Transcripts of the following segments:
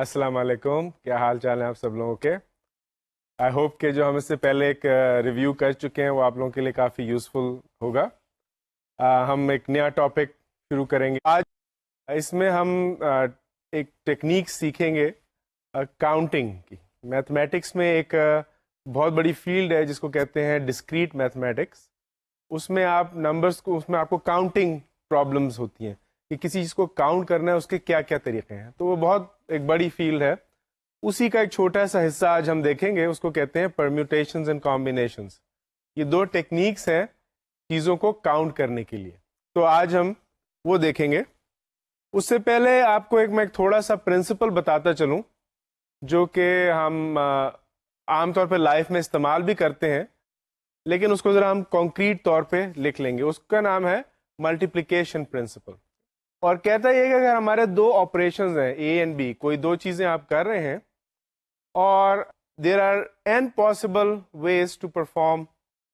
السلام علیکم، کیا حال چال ہیں آپ سب لوگوں کے؟ آئی ہوپ کہ جو ہم اس سے پہلے ایک ریویو کر چکے ہیں وہ آپ لوگوں کے لیے کافی یوزفل ہوگا۔ ہم ایک نیا ٹاپک شروع کریں گے آج۔ اس میں ہم ایک ٹیکنیک سیکھیں گے کاؤنٹنگ کی۔ میتھمیٹکس میں ایک بہت بڑی فیلڈ ہے جس کو کہتے ہیں ڈسکریٹ میتھمیٹکس۔ اس میں آپ نمبرز کو، اس میں آپ کو کاؤنٹنگ پرابلمز ہوتی ہیں کہ کسی چیز کو کاؤنٹ کرنا ہے، اس کے کیا کیا طریقے ہیں، تو وہ بہت ایک بڑی فیلڈ ہے۔ اسی کا ایک چھوٹا سا حصہ آج ہم دیکھیں گے، اس کو کہتے ہیں پرمیوٹیشنز اینڈ کمبینیشنز۔ یہ دو ٹیکنیکس ہیں چیزوں کو کاؤنٹ کرنے کے لیے، تو آج ہم وہ دیکھیں گے۔ اس سے پہلے آپ کو میں ایک تھوڑا سا پرنسپل بتاتا چلوں جو کہ ہم عام طور پہ لائف میں استعمال بھی کرتے ہیں، لیکن اس کو ذرا ہم کانکریٹ طور پہ لکھ لیں گے۔ اس کا نام ہے ملٹیپلیکیشن پرنسپل، اور کہتا یہ کہ اگر ہمارے دو آپریشنز ہیں اے اینڈ بی، کوئی دو چیزیں آپ کر رہے ہیں اور there are n possible ways to perform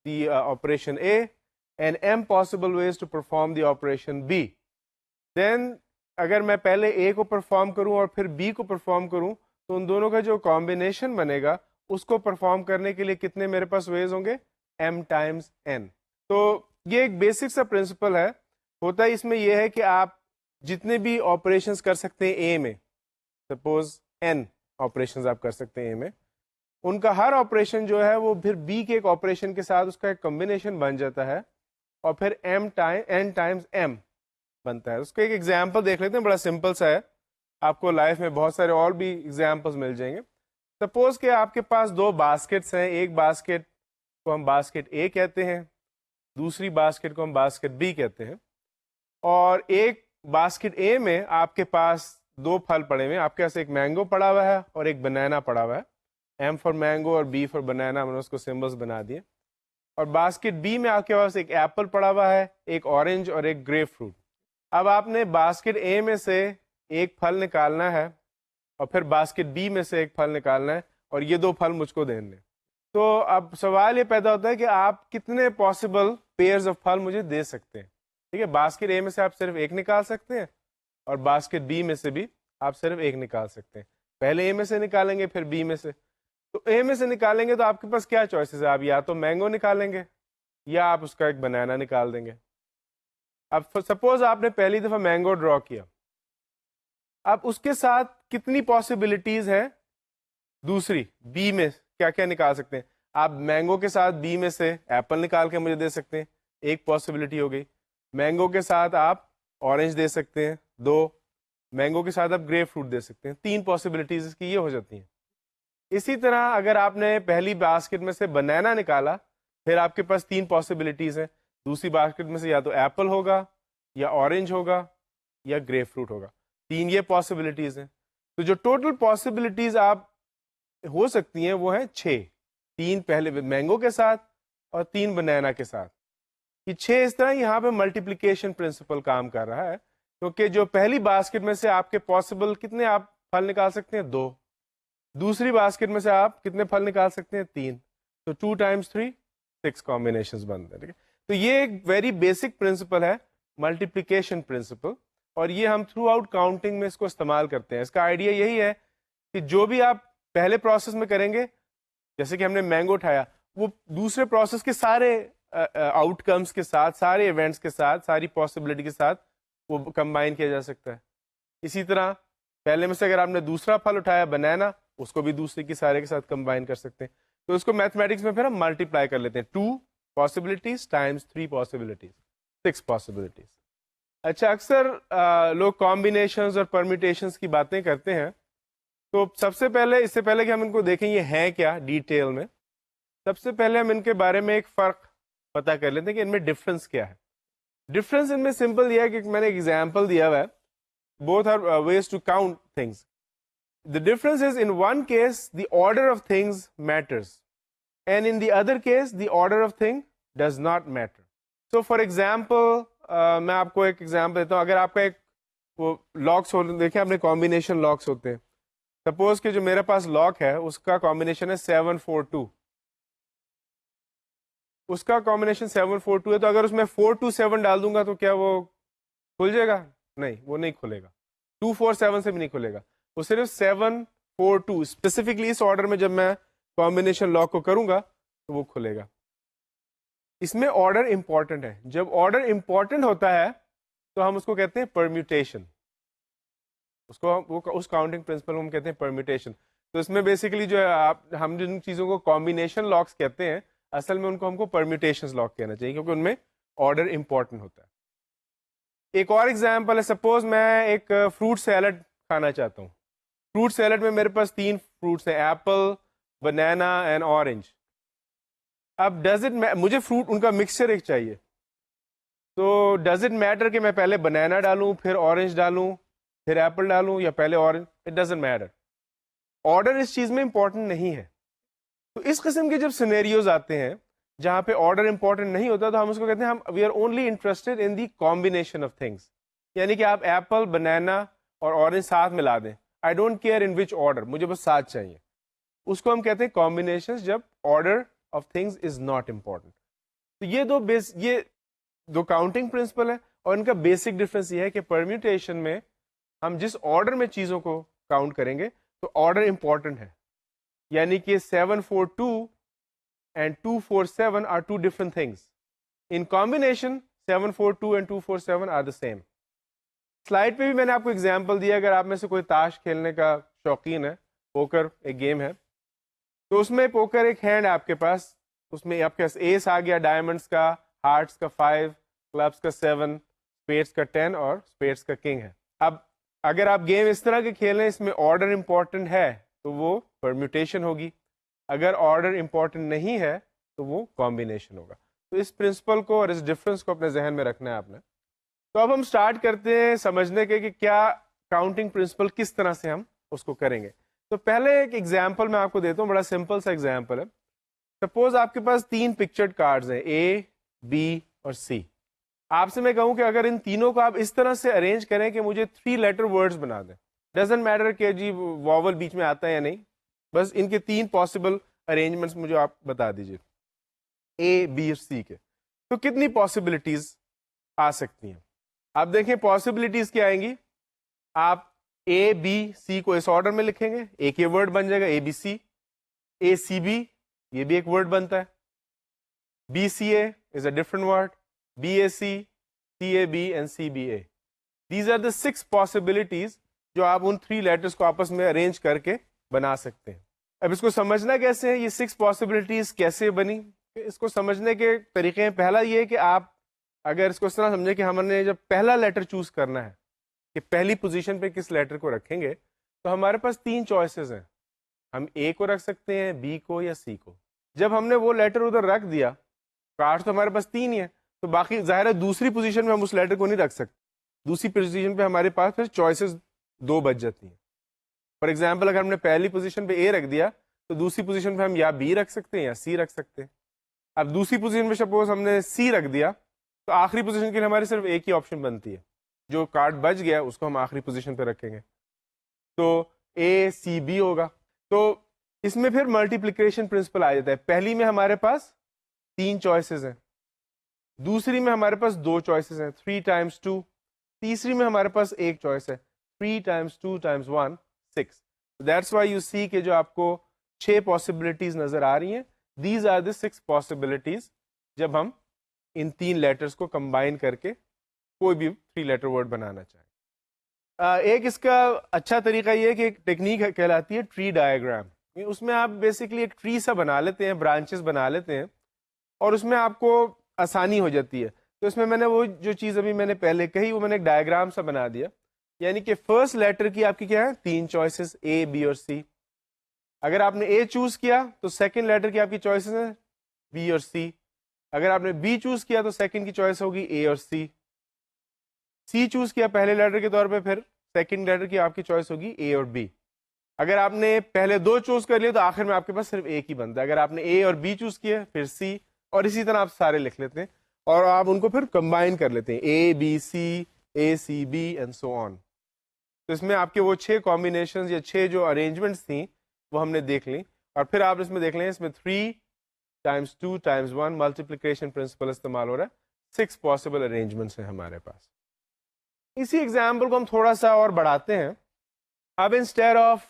the operation A and m possible ways to perform the operation B, then اگر میں پہلے A کو پرفارم کروں اور پھر B کو پرفارم کروں تو ان دونوں کا جو کمبینیشن بنے گا اس کو پرفارم کرنے کے لیے کتنے میرے پاس ویز ہوں گے؟ m Times n۔ تو یہ ایک بیسک سا پرنسپل ہے۔ ہوتا ہے اس میں یہ ہے کہ آپ جتنے بھی آپریشنز کر سکتے ہیں اے میں، سپوز n آپریشنز آپ کر سکتے ہیں اے میں، ان کا ہر آپریشن جو ہے وہ پھر بی کے ایک آپریشن کے ساتھ اس کا ایک کمبینیشن بن جاتا ہے، اور پھر n ٹائمز m بنتا ہے۔ اس کا ایک ایگزامپل دیکھ لیتے ہیں، بڑا سمپل سا ہے، آپ کو لائف میں بہت سارے اور بھی ایگزامپلس مل جائیں گے۔ سپوز کہ آپ کے پاس دو باسکٹس ہیں، ایک باسکٹ کو ہم باسکٹ اے کہتے ہیں، دوسری باسکٹ کو ہم باسکٹ بی کہتے ہیں، اور ایک باسکٹ اے میں آپ کے پاس دو پھل پڑے ہوئے ہیں، آپ کے پاس ایک مینگو پڑا ہوا ہے اور ایک بنانا پڑا ہوا ہے، ایم فار مینگو اور بی فار بنانا، ہم نے اس کو سمبلس بنا دیے۔ اور باسکٹ بی میں آپ کے پاس ایک ایپل پڑا ہوا ہے، ایک اورنج اور ایک گریپ فروٹ۔ اب آپ نے باسکٹ اے میں سے ایک پھل نکالنا ہے اور پھر باسکٹ بی میں سے ایک پھل نکالنا ہے، اور یہ دو پھل مجھ کو دینے۔ تو اب سوال یہ پیدا ہوتا ہے کہ آپ کتنے پاسبل پیئرز آف پھل مجھے دے سکتے ہیں؟ ٹھیک ہے، باسکٹ اے میں سے آپ صرف ایک نکال سکتے ہیں اور باسکٹ بی میں سے بھی آپ صرف ایک نکال سکتے ہیں۔ پہلے اے میں سے نکالیں گے پھر بی میں سے۔ تو اے میں سے نکالیں گے تو آپ کے پاس کیا چوائسیز ہے؟ آپ یا تو مینگو نکالیں گے یا آپ اس کا ایک بنانا نکال دیں گے۔ اب سپوز آپ نے پہلی دفعہ مینگو ڈرا کیا، اب اس کے ساتھ کتنی پاسبلٹیز ہیں؟ دوسری بی میں کیا کیا نکال سکتے ہیں آپ؟ مینگو کے ساتھ بی میں سے ایپل نکال کے مجھے دے سکتے ہیں، ایک پاسبلٹی ہو گئی۔ مینگو کے ساتھ آپ اورنج دے سکتے ہیں، دو۔ مینگو کے ساتھ آپ گریپ فروٹ دے سکتے ہیں، تین پاسبلٹیز اس کی یہ ہو جاتی ہیں۔ اسی طرح اگر آپ نے پہلی باسکٹ میں سے بنانا نکالا، پھر آپ کے پاس تین پاسبلٹیز ہیں، دوسری باسکٹ میں سے یا تو ایپل ہوگا یا اورنج ہوگا یا گریپ فروٹ ہوگا، تین یہ پاسبلٹیز ہیں۔ تو جو ٹوٹل پاسبلٹیز آپ ہو سکتی ہیں وہ ہیں 6، تین پہلے مینگو کے ساتھ اور تین بنانا کے ساتھ۔ یہ 6 اس طرح یہاں پہ ملٹیپلیکیشن پرنسپل کام کر رہا ہے، کیونکہ جو پہلی باسکٹ میں سے آپ کے پاسبل کتنے آپ پھل نکال سکتے ہیں؟ 2۔ دوسری باسکٹ میں سے آپ کتنے پھل نکال سکتے ہیں؟ 3۔ تو 2 ٹائمز 3 6 کمبینیشنز بنتے ہیں۔ ٹھیک ہے، تو یہ ایک ویری بیسک پرنسپل ہے، ملٹیپلیکیشن پرنسپل، اور یہ ہم تھرو آؤٹ کاؤنٹنگ میں اس کو استعمال کرتے ہیں۔ اس کا آئیڈیا یہی ہے کہ جو بھی آپ پہلے پروسیس میں کریں گے، جیسے کہ ہم نے مینگو اٹھایا، وہ دوسرے پروسیس کے سارے آؤٹ کمس کے ساتھ، سارے ایونٹس کے ساتھ، ساری پاسبلٹی کے ساتھ وہ کمبائن کیا جا سکتا ہے۔ اسی طرح پہلے میں سے اگر آپ نے دوسرا پھل اٹھایا بنانا، اس کو بھی دوسرے کے سارے کے ساتھ کمبائن کر سکتے ہیں۔ تو اس کو میتھمیٹکس میں پھر ہم ملٹیپلائی کر لیتے ہیں، 2 پاسبلٹیز ٹائمز 3 پاسبلٹیز، 6 پاسبلٹیز۔ اچھا، اکثر لوگ کمبینیشنز اور پرمیٹیشنز کی باتیں کرتے ہیں، تو سب سے پہلے، اس سے پہلے کہ ہم ان کو دیکھیں یہ ہیں کیا ڈیٹیل میں، سب سے پہلے ہم ان کے بارے میں ایک فرق پتہ کر لیتے ہیں کہ ان میں ڈفرنس کیا ہے۔ ڈفرنس ان میں سمپل یہ ہے کہ میں نے ایگزامپل دیا ہوا ہے، both are ways to count things. The difference is in one case the order of things matters, and in the other case the order of thing does not matter. So for example, میں آپ کو ایک example دیتا ہوں۔ اگر آپ کا ایک وہ لاکس ہوتے، دیکھیں آپ نے کمبینیشن لاکس ہوتے ہیں، سپوز کہ جو میرے پاس لاک ہے اس کا کمبینیشن ہے 742، اس کا کمبینیشن 742 ہے، تو اگر اس میں 427 ڈال دوں گا تو کیا وہ کھل جائے گا؟ نہیں، وہ نہیں کھلے گا۔ 247 سے بھی نہیں کھلے گا۔ وہ صرف 742 اسپیسیفکلی اس آرڈر میں جب میں کمبینیشن لاک کو کروں گا تو وہ کھلے گا. اس میں آرڈر امپورٹنٹ ہے. جب آرڈر امپورٹنٹ ہوتا ہے تو ہم اس کو کہتے ہیں پرمیوٹیشن. اس کاؤنٹنگ پرنسپل کو ہم کہتے ہیں پرمیوٹیشن. تو اس میں بیسیکلی جو ہے ہم جن چیزوں کو کمبینیشن لاکس کہتے ہیں اصل میں ان کو ہم کو پرمیوٹیشن لاک کہنا چاہیے کیونکہ ان میں آرڈر امپورٹنٹ ہوتا ہے. ایک اور ایگزامپل ہے, سپوز میں ایک فروٹ سیلڈ کھانا چاہتا ہوں. فروٹ سیلڈ میں میرے پاس 3 فروٹس ہیں, ایپل, بنانا اینڈ اورنج. اب مجھے فروٹ ان کا مکسچر ایک چاہیے. تو ڈز اٹ میٹر کہ میں پہلے بنانا ڈالوں پھر اورنج ڈالوں پھر ایپل ڈالوں یا پہلے orange? It doesn't matter. Order اس چیز میں امپورٹنٹ نہیں ہے. تو اس قسم کے جب سینیریوز آتے ہیں جہاں پہ آرڈر امپورٹنٹ نہیں ہوتا تو ہم اس کو کہتے ہیں we are only interested in the combination of things. یعنی کہ آپ ایپل, بنانا اور اورنج ساتھ ملا دیں, I don't care in which order, مجھے بس ساتھ چاہیے. اس کو ہم کہتے ہیں کمبینیشن جب order of things is not important. تو یہ دو کاؤنٹنگ پرنسپل ہے اور ان کا بیسک ڈفرنس یہ ہے کہ پرمیوٹیشن میں ہم جس آرڈر میں چیزوں کو کاؤنٹ کریں گے تو آرڈر امپورٹنٹ ہے. یعنی کہ 742 and 247 are two different things. In combination 742 and 247 are the same. Slide پہ بھی میں نے آپ کو ایگزامپل دیا, اگر آپ میں سے کوئی تاش کھیلنے کا شوقین ہے, پوکر ایک گیم ہے, تو اس میں پوکر ایک ہینڈ ہے آپ کے پاس, اس میں آپ کے پاس ایس آ گیا, ڈائمنڈس کا, ہارٹس کا 5, کلبس کا 7, اسپیڈس کا 10 اور اسپیڈس کا کنگ ہے. اب اگر آپ گیم اس طرح کے کھیلیں اس میں آرڈر امپورٹنٹ ہے تو وہ پرمیوٹیشن ہوگی, اگر آرڈر امپورٹنٹ نہیں ہے تو وہ کمبینیشن ہوگا. تو اس پرنسپل کو اور اس ڈفرنس کو اپنے ذہن میں رکھنا ہے آپ نے. تو اب ہم سٹارٹ کرتے ہیں سمجھنے کے کہ کیا کاؤنٹنگ پرنسپل کس طرح سے ہم اس کو کریں گے. تو پہلے ایک ایگزامپل میں آپ کو دیتا ہوں, بڑا سمپل سا ایگزامپل ہے. سپوز آپ کے پاس 3 پکچرڈ کارڈز ہیں, اے, بی اور سی. آپ سے میں کہوں کہ اگر ان تینوں کو آپ اس طرح سے ارینج کریں کہ مجھے 3 لیٹر ورڈز بنا دیں, ڈزنٹ میٹر کہ جی واول بیچ میں آتا ہے یا نہیں, بس ان کے 3 پاسبل ارینجمنٹس مجھے آپ بتا دیجیے اے, بی اور سی کے. تو کتنی پاسبلٹیز آ سکتی ہیں؟ آپ دیکھیں پاسبلٹیز کیا آئیں گی. آپ اے, بی, سی کو اس آرڈر میں لکھیں گے, ایک یہ ورڈ بن جائے گا اے B C. A C be یہ بھی ایک ورڈ بنتا ہے. B C A is a different word. B A C, C A B and C B A. These are the 6 possibilities جو آپ ان 3 لیٹرز کو آپس میں ارینج کر کے بنا سکتے ہیں. اب اس کو سمجھنا کیسے ہے, یہ 6 پاسبلٹیز کیسے بنی؟ اس کو سمجھنے کے طریقے ہیں. پہلا یہ کہ آپ اگر اس کو اس طرح سمجھیں کہ ہم نے جب پہلا لیٹر چوز کرنا ہے کہ پہلی پوزیشن پہ کس لیٹر کو رکھیں گے, تو ہمارے پاس 3 چوائسیز ہیں. ہم اے کو رکھ سکتے ہیں, بی کو یا سی کو. جب ہم نے وہ لیٹر ادھر رکھ دیا, کارڈ تو ہمارے پاس 3 ہی ہیں, تو باقی ظاہر ہے دوسری پوزیشن میں ہم اس لیٹر کو نہیں رکھ سکتے. دوسری پوزیشن پہ ہمارے پاس پھر چوائسیز 2 بچ جاتی ہیں. فار ایگزامپل اگر ہم نے پہلی پوزیشن پہ اے رکھ دیا تو دوسری پوزیشن پہ ہم یا بی رکھ سکتے ہیں یا سی رکھ سکتے ہیں. اب دوسری پوزیشن پہ سپوز ہم نے سی رکھ دیا تو آخری پوزیشن کے لیے ہماری صرف ایک ہی آپشن بنتی ہے, جو کارڈ بچ گیا اس کو ہم آخری پوزیشن پہ رکھیں گے, تو اے سی بی ہوگا. تو اس میں پھر ملٹیپلیکیشن پرنسپل آ جاتا ہے. پہلی میں ہمارے پاس 3 چوائسیز ہیں, دوسری میں ہمارے پاس 2 چوائسیز ہیں 3 ٹائمس 2, تیسری میں ہمارے پاس ایک چوائس ہے 3 times 2 times 1 6. That's why you see کہ جو آپ کو 6 پاسبلٹیز نظر آ رہی ہیں, دیز آر دی 6 پاسبلٹیز جب ہم ان 3 لیٹرز کو کمبائن کر کے کوئی بھی 3 لیٹر ورڈ بنانا چاہیں. ایک اس کا اچھا طریقہ یہ ہے کہ ایک ٹیکنیک کہلاتی ہے ٹری ڈائیگرام. اس میں آپ بیسکلی ایک ٹری سا بنا لیتے ہیں, برانچز بنا لیتے ہیں, اور اس میں آپ کو آسانی ہو جاتی ہے. تو اس میں میں نے وہ جو چیز ابھی میں نے پہلے کہی وہ میں نے ایک ڈائیگرام سا بنا دیا. یعنی کہ فرسٹ لیٹر کی آپ کی کیا ہے 3 چوائسیز اے, بی اور سی. اگر آپ نے اے چوز کیا تو سیکنڈ لیٹر کی آپ کی چوائسیز ہیں بی اور سی. اگر آپ نے بی چوز کیا تو سیکنڈ کی چوائس ہوگی اے اور سی. سی چوز کیا پہلے لیٹر کے طور پہ, پھر سیکنڈ لیٹر کی آپ کی چوائس ہوگی اے اور بی. اگر آپ نے پہلے 2 چوز کر لیے تو آخر میں آپ کے پاس صرف ایک ہی بنتا ہے. اگر آپ نے اے اور بی چوز کیا پھر سی, اور اسی طرح آپ سارے لکھ لیتے ہیں اور آپ ان کو پھر کمبائن کر لیتے ہیں A B C, A C B and so on. تو اس میں آپ کے وہ 6 کمبینیشنز یا 6 جو ارینجمنٹس تھیں وہ ہم نے دیکھ لیں. اور پھر آپ اس میں دیکھ لیں اس میں 3 ٹائمس 2 ٹائمس 1 ملٹیپلیکیشن پرنسپل استعمال ہو رہا ہے. 6 پاسبل ارینجمنٹس ہیں ہمارے پاس. اسی ایگزامپل کو ہم تھوڑا سا اور بڑھاتے ہیں. اب انسٹیڈ آف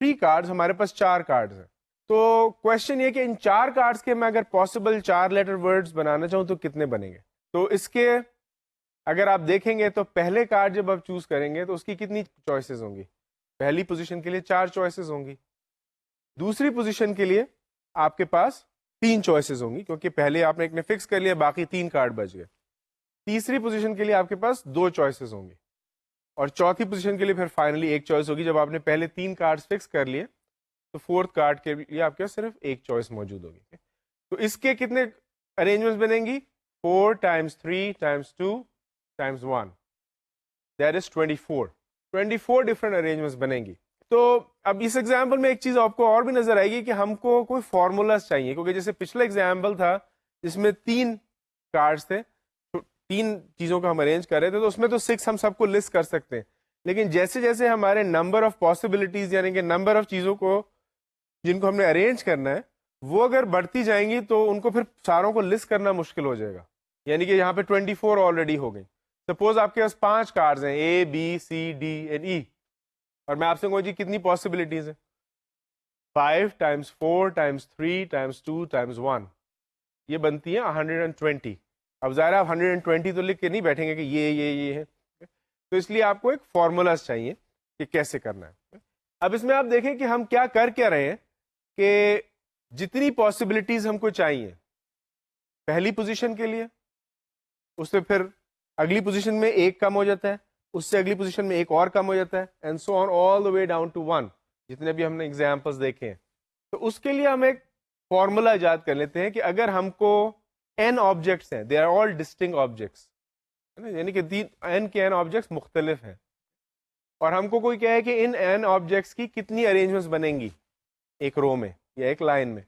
3 کارڈز ہمارے پاس 4 کارڈز ہیں. تو کوشچن یہ کہ ان 4 کارڈز کے میں اگر پاسبل 4 لیٹر ورڈز بنانا چاہوں تو کتنے بنیں گے. تو اس کے اگر آپ دیکھیں گے تو پہلے کارڈ جب آپ چوز کریں گے تو اس کی کتنی چوائسیز ہوں گی. پہلی پوزیشن کے لیے 4 چوائسیز ہوں گی. دوسری پوزیشن کے لیے آپ کے پاس 3 چوائسیز ہوں گی کیونکہ پہلے آپ نے ایک نے فکس کر لیا, باقی 3 کارڈ بچ گئے. تیسری پوزیشن کے لیے آپ کے پاس 2 چوائسیز ہوں گی. اور چوتھی پوزیشن کے لیے پھر فائنلی ایک چوائس ہوگی. جب آپ نے پہلے 3 کارڈ فکس کر لیے تو 4تھ کارڈ کے لیے آپ کے پاس صرف ایک چوائس موجود ہوگی. تو اس کے کتنے ارینجمنٹس بنیں گی؟ 4 × 3 × 2 × 1 دیٹ از 24 ڈفرنٹ ارینجمنٹس بنیں گی. تو اب اس ایگزامپل میں ایک چیز آپ کو اور بھی نظر آئے گی کہ ہم کو کوئی فارمولاز چاہیے, کیونکہ جیسے پچھلا ایگزامپل تھا جس میں 3 کارڈز تھے, 3 چیزوں کا ہم ارینج کر رہے تھے, تو اس میں تو 6 ہم سب کو لسٹ کر سکتے ہیں. لیکن جیسے جیسے ہمارے نمبر آف پاسبلٹیز یعنی کہ نمبر آف چیزوں کو جن کو ہم نے ارینج کرنا ہے وہ اگر بڑھتی جائیں گی تو ان کو پھر ساروں کو لسٹ کرنا مشکل ہو جائے گا. یعنی کہ یہاں پہ 24 آلریڈی ہو گئی. سپوز آپ کے پاس 5 کارڈز ہیں A B C D and E, اور میں آپ سے کہوں جی کتنی پاسبلٹیز ہیں؟ 5 × 4 × 3 × 2 × 1 یہ بنتی ہے 120. اب ظاہر آپ 120 تو لکھ کے نہیں بیٹھیں گے کہ یہ ہے, تو اس لیے آپ کو ایک فارمولاز چاہیے کہ کیسے کرنا ہے. اب اس میں آپ دیکھیں کہ ہم کیا کر کیا رہے ہیں کہ جتنی پاسبلٹیز ہم کو چاہیے پہلی پوزیشن کے لیے, اس سے پھر اگلی پوزیشن میں ایک کم ہو جاتا ہے, اس سے اگلی پوزیشن میں ایک اور کم ہو جاتا ہے, and so on all the way down to 1, جتنے بھی ہم نے ایگزامپلس دیکھے ہیں. تو اس کے لیے ہم ایک فارمولا ایجاد کر لیتے ہیں کہ اگر ہم کو n آبجیکٹس ہیں, they are all distinct objects, یعنی کہ n کے n آبجیکٹس مختلف ہیں, اور ہم کو کوئی کہے کہ ان n آبجیکٹس کی کتنی ارینجمنٹس بنیں گی ایک رو میں یا ایک لائن میں.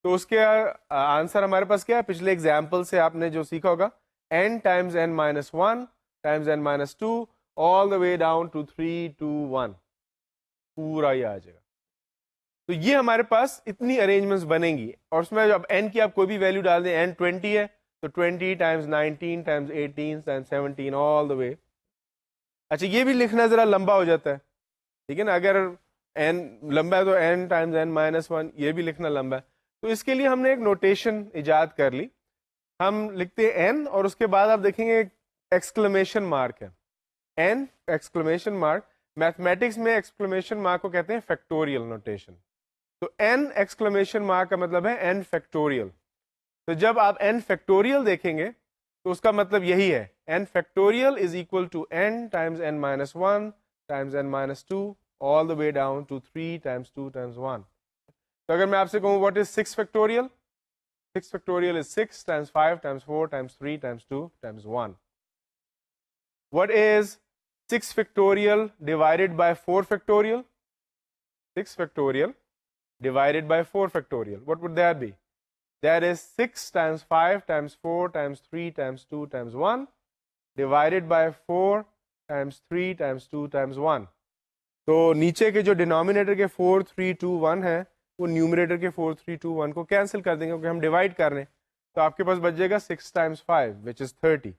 تو اس کے آنسر ہمارے پاس کیا ہے؟ پچھلے ایگزامپل سے آپ نے جو سیکھا ہوگا n × n - 1 × n - 2 all the way down to 3 2 1 پورا یہ آ جائے گا. تو یہ ہمارے پاس اتنی ارینجمنٹس بنیں گی, اور اس میں جب n کی آپ کوئی بھی ویلیو ڈال دیں, n 20 ہے تو 20 × 19 × 18 × 17 all the way. اچھا یہ بھی لکھنا ذرا لمبا ہو جاتا ہے, ٹھیک ہے نا, اگر n لمبا ہے تو n × n - 1 یہ بھی لکھنا لمبا ہے. تو اس کے لیے ہم نے ایک نوٹیشن ایجاد کر لی. ہم لکھتے ہیں n اور اس کے بعد آپ دیکھیں گے ایکسکلیمیشن مارک ہے, n ایکسکلیمیشن مارک. میتھمیٹکس میں ایکسکلیمیشن مارک کو کہتے ہیں فیکٹوریل نوٹیشن. تو n ایکسکلیمیشن مارک کا مطلب ہے n فیکٹوریل. تو جب آپ n فیکٹوریل دیکھیں گے تو اس کا مطلب یہی ہے, n factorial is equal to n × n - 1 × n - 2 all the way down to 3 × 2 × 1. تو اگر میں آپ سے کہوں what is 6 factorial, 6 factorial is 6 × 5 × 4 × 3 × 2 × 1. What is 6 factorial divided by 4 factorial? 6 factorial divided by 4 factorial. What would that be? That is 6 × 5 × 4 × 3 × 2 × 1 divided by 4 × 3 × 2 × 1. تو نیچے کے جو ڈینومینیٹر کے 4 3 2 1 ہے وہ نیومریٹر کے 4 3 2 1 کو کینسل کر دیں گے کیونکہ ہم ڈیوائڈ کر رہے ہیں. تو آپ کے پاس بچ جائے گا 6 × 5 which is 30.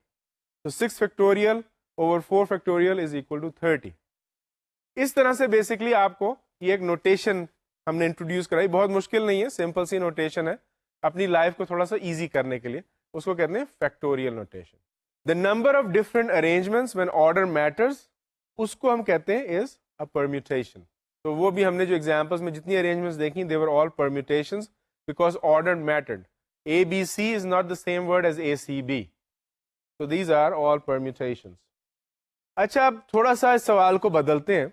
تو 6 factorial over 4 factorial is equal to 30. اس طرح سے بیسکلی آپ کو یہ ایک نوٹیشن ہم نے انٹروڈیوس کرائی, بہت مشکل نہیں ہے, سمپل سی نوٹیشن ہے, اپنی لائف کو تھوڑا سا ایزی کرنے کے لیے. اس کو کہتے ہیں factorial notation. The number of different arrangements when order matters, اس کو ہم کہتے ہیں از اے پرمیوٹیشن. تو وہ بھی ہم نے جو ایگزامپلس میں جتنی ارینجمنٹس دیکھی they were all permutations because order mattered. ABC is not the same word as ACB. So these are all permutations. اچھا اب تھوڑا سا اس سوال کو بدلتے ہیں.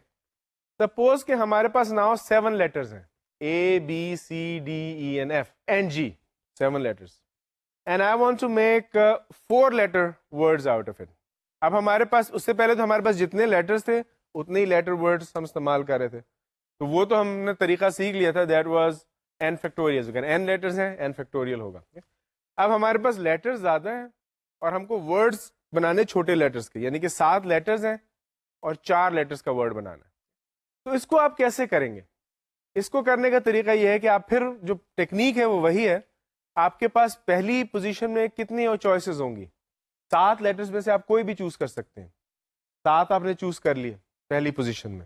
سپوز کہ ہمارے پاس ناؤ 7 لیٹرز ہیں, A B C D E and F and G, 7 letters. And I want to make 4 letter words out of it. اب ہمارے پاس اس سے پہلے تو ہمارے پاس جتنے لیٹرز تھے اتنے ہی لیٹر ورڈز ہم استعمال کر رہے تھے, تو وہ تو ہم نے طریقہ سیکھ لیا تھا, that was n factorial. n letters ہیں n فیکٹوریل ہوگا. اب ہمارے پاس لیٹرز زیادہ ہیں اور ہم کو ورڈز بنانے چھوٹے لیٹرز کے, یعنی کہ 7 لیٹرز ہیں اور 4 لیٹرز کا ورڈ بنانا ہے. تو اس کو آپ کیسے کریں گے؟ اس کو کرنے کا طریقہ یہ ہے کہ آپ پھر جو ٹیکنیک ہے وہ وہی ہے. آپ کے پاس پہلی پوزیشن میں کتنی چوائسیز ہوں گی؟ 7 لیٹرز میں سے آپ کوئی بھی چوز کر سکتے ہیں. 7 آپ نے چوز کر لیے پہلی پوزیشن میں.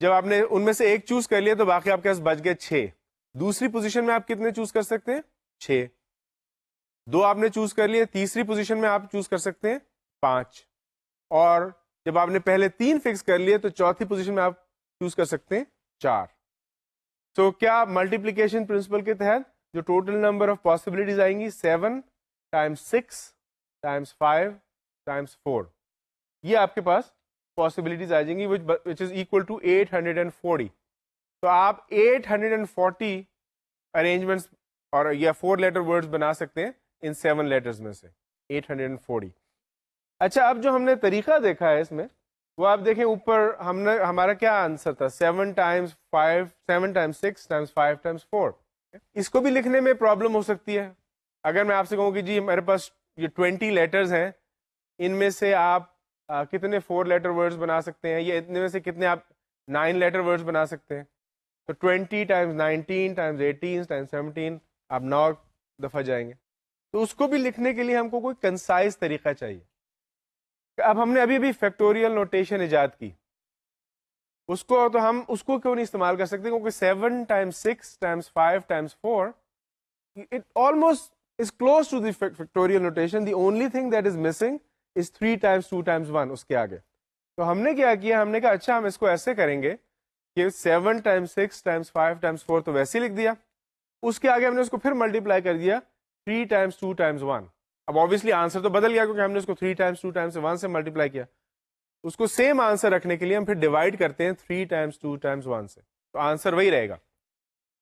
جب آپ نے ان میں سے ایک چوز کر لیا تو باقی آپ کے پاس بچ گئے 6. دوسری پوزیشن میں آپ کتنے چوز کر سکتے ہیں؟ 6. 2 آپ نے چوز کر لیے. تیسری پوزیشن میں آپ چوز کر سکتے ہیں 5. اور جب آپ نے پہلے 3 فکس کر لیے تو چوتھی پوزیشن میں آپ چوز کر سکتے ہیں 4. سو کیا ملٹیپلیکیشن پرنسپل کے تحت جو ٹوٹل نمبر آف پاسبلٹیز آئیں گی 7 ٹائمس 6 ٹائمس 5 ٹائمس 4, یہ آپ کے پاس پاسبلٹیز آ جائیں گی which is equal to 840. تو آپ 840 ارینجمنٹس اور یا 4 لیٹر ورڈز بنا سکتے ہیں ان 7 لیٹرز میں سے 840. اچھا, اب جو ہم نے طریقہ دیکھا ہے اس میں وہ آپ دیکھیں اوپر ہمارا کیا آنسر تھا 7 ٹائمس 5 7 ٹائمس 6 ٹائمس 5 ٹائمس 4. اس کو بھی لکھنے میں پرابلم ہو سکتی ہے. اگر میں آپ سے کہوں کہ جی میرے پاس یہ 20 لیٹرز ہیں, ان میں سے آپ کتنے 4 لیٹر ورڈز بنا سکتے ہیں, یا اتنے میں سے کتنے آپ 9 لیٹر ورڈز بنا سکتے ہیں, تو 20 ٹائمس 19 ٹائمس 18 ٹائمس 17 آپ 9 دفعہ جائیں گے. تو اس کو بھی لکھنے کے لیے ہم کو کوئی کنسائز طریقہ چاہیے. اب ہم نے ابھی فیکٹوریل نوٹیشن ایجاد کی, اس کو تو ہم اس کو کیوں نہیں استعمال کر سکتے, کیونکہ 7 Times 6 Times 5 Times 4 it almost is close to the factorial notation. The only thing that is missing is 3 times 2 times 1 اس کے آگے. تو ہم نے کیا کیا, ہم نے کہا اچھا ہم اس کو ایسے کریں گے کہ 7 ٹائمس 6 ٹائمس 5 ٹائمس 4 تو ویسے لکھ دیا, اس کے آگے ہم نے اس کو پھر ملٹیپلائی کر دیا 3 ٹائمس 2 ٹائمس 1. اب obviously آنسر تو بدل گیا کیونکہ ہم نے اس کو 3 ٹائمس 2 ٹائمس 1 سے ملٹیپلائی کیا. اس کو سیم آنسر رکھنے کے لیے ہم پھر ڈیوائڈ کرتے ہیں 3 ٹائمس 2 ٹائمس 1 سے, تو آنسر وہی رہے گا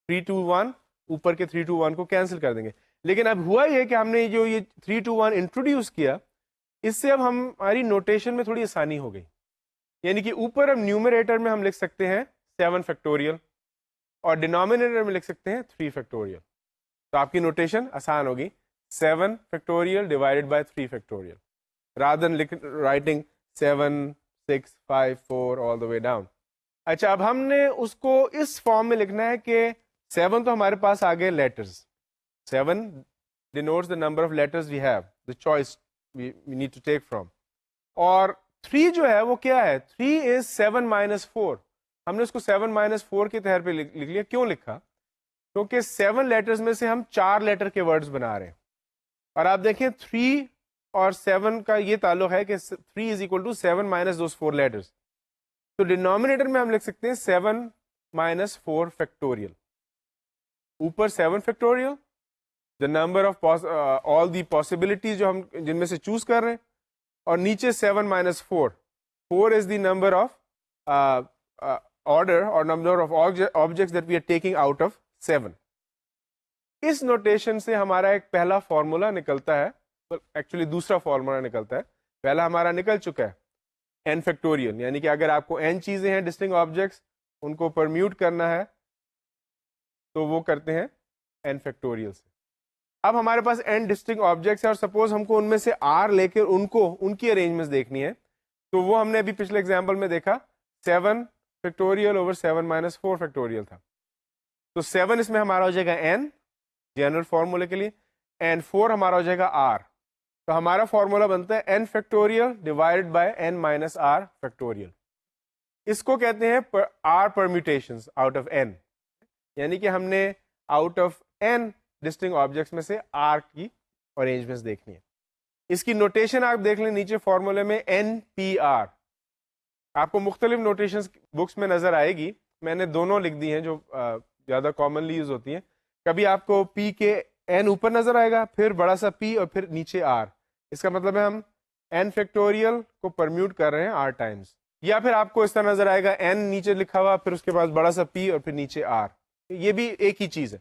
3 2 1, اوپر کے 3 2 1 کو کینسل کر دیں گے. لیکن اب ہوا یہ کہ ہم نے جو یہ 3 2 1 انٹروڈیوس کیا, اس سے اب ہماری نوٹیشن میں تھوڑی آسانی ہو گئی. یعنی کہ اوپر اب نیومریٹر میں ہم لکھ سکتے ہیں 7 فیکٹوریل اور ڈینومینیٹر میں لکھ سکتے ہیں 3 فیکٹوریل. تو آپ کی نوٹیشن آسان ہوگی 7 factorial divided by 3 factorial rather than writing 7 6 5 4 all the way down. اچھا, اب ہم نے اس کو اس فارم میں لکھنا ہے کہ 7 تو ہمارے پاس آ گئے letters, 7 denotes the number of letters we have, the choice we need to take from. اور 3 جو ہے وہ کیا ہے, 3 is 7 minus 4. ہم نے اس کو 7 minus 4 کے طرح پہ لکھ لیا. کیوں لکھا؟ کیونکہ 7 لیٹرز میں سے ہم 4 لیٹر کے ورڈز بنا رہے ہیں. اور آپ دیکھیں 3 اور 7 کا یہ تعلق ہے کہ 3 is equal to 7 minus those 4 letters. تو ڈینومینیٹر میں ہم لکھ سکتے ہیں 7 minus 4 فیکٹوریل. اوپر 7 factorial, the number of all the possibilities جو ہم جن میں سے چوز کر رہے ہیں, اور نیچے 7 minus 4. 4 is the number of order or number of objects that we are taking out of 7. اس نوٹیشن سے ہمارا ایک پہلا فارمولا نکلتا ہے, ایکچولی دوسرا فارمولا نکلتا ہے. پہلا ہمارا نکل چکا ہے n فیکٹوریل, یعنی کہ اگر آپ کو n چیزیں ہیں ڈسٹنکٹ آبجیکٹس, ان کو پرمیوٹ کرنا ہے تو وہ کرتے ہیں n فیکٹوریل سے. اب ہمارے پاس n ڈسٹنکٹ آبجیکٹس ہیں اور سپوز ہم کو ان میں سے r لے کے ان کی ارینجمنٹ دیکھنی ہے, تو وہ ہم نے ابھی پچھلے ایگزامپل میں دیکھا 7 فیکٹوریل اوور 7 minus 4 فیکٹوریل تھا. تو 7 اس میں ہمارا ہو جائے گا n جنرل فارمولے کے لیے, اینڈ 4 ہمارا ہو جائے گا r. تو ہمارا فارمولا بنتا ہے n factorial divide by n minus r factorial. اس کو کہتے ہیں r permutations out of n, یعنی کہ ہم نے out of n distinct objects میں سے r کی ارینجمنٹس دیکھنی ہے. اس کی نوٹیشن آپ دیکھ لیں نیچے فارمولے میں NPR. آپ کو مختلف نوٹیشن بکس میں نظر آئے گی, میں نے دونوں لکھ دی ہیں جو زیادہ کامنلی یوز ہوتی ہیں. کبھی آپ کو P کے n اوپر نظر آئے گا, پھر بڑا سا P اور پھر نیچے R. اس کا مطلب ہے ہم n فیکٹوریل کو پرمیوٹ کر رہے ہیں r ٹائمز. یا پھر آپ کو اس طرح نظر آئے گا n نیچے لکھا ہوا, پھر اس کے بعد بڑا سا P اور پھر نیچے R. یہ بھی ایک ہی چیز ہے.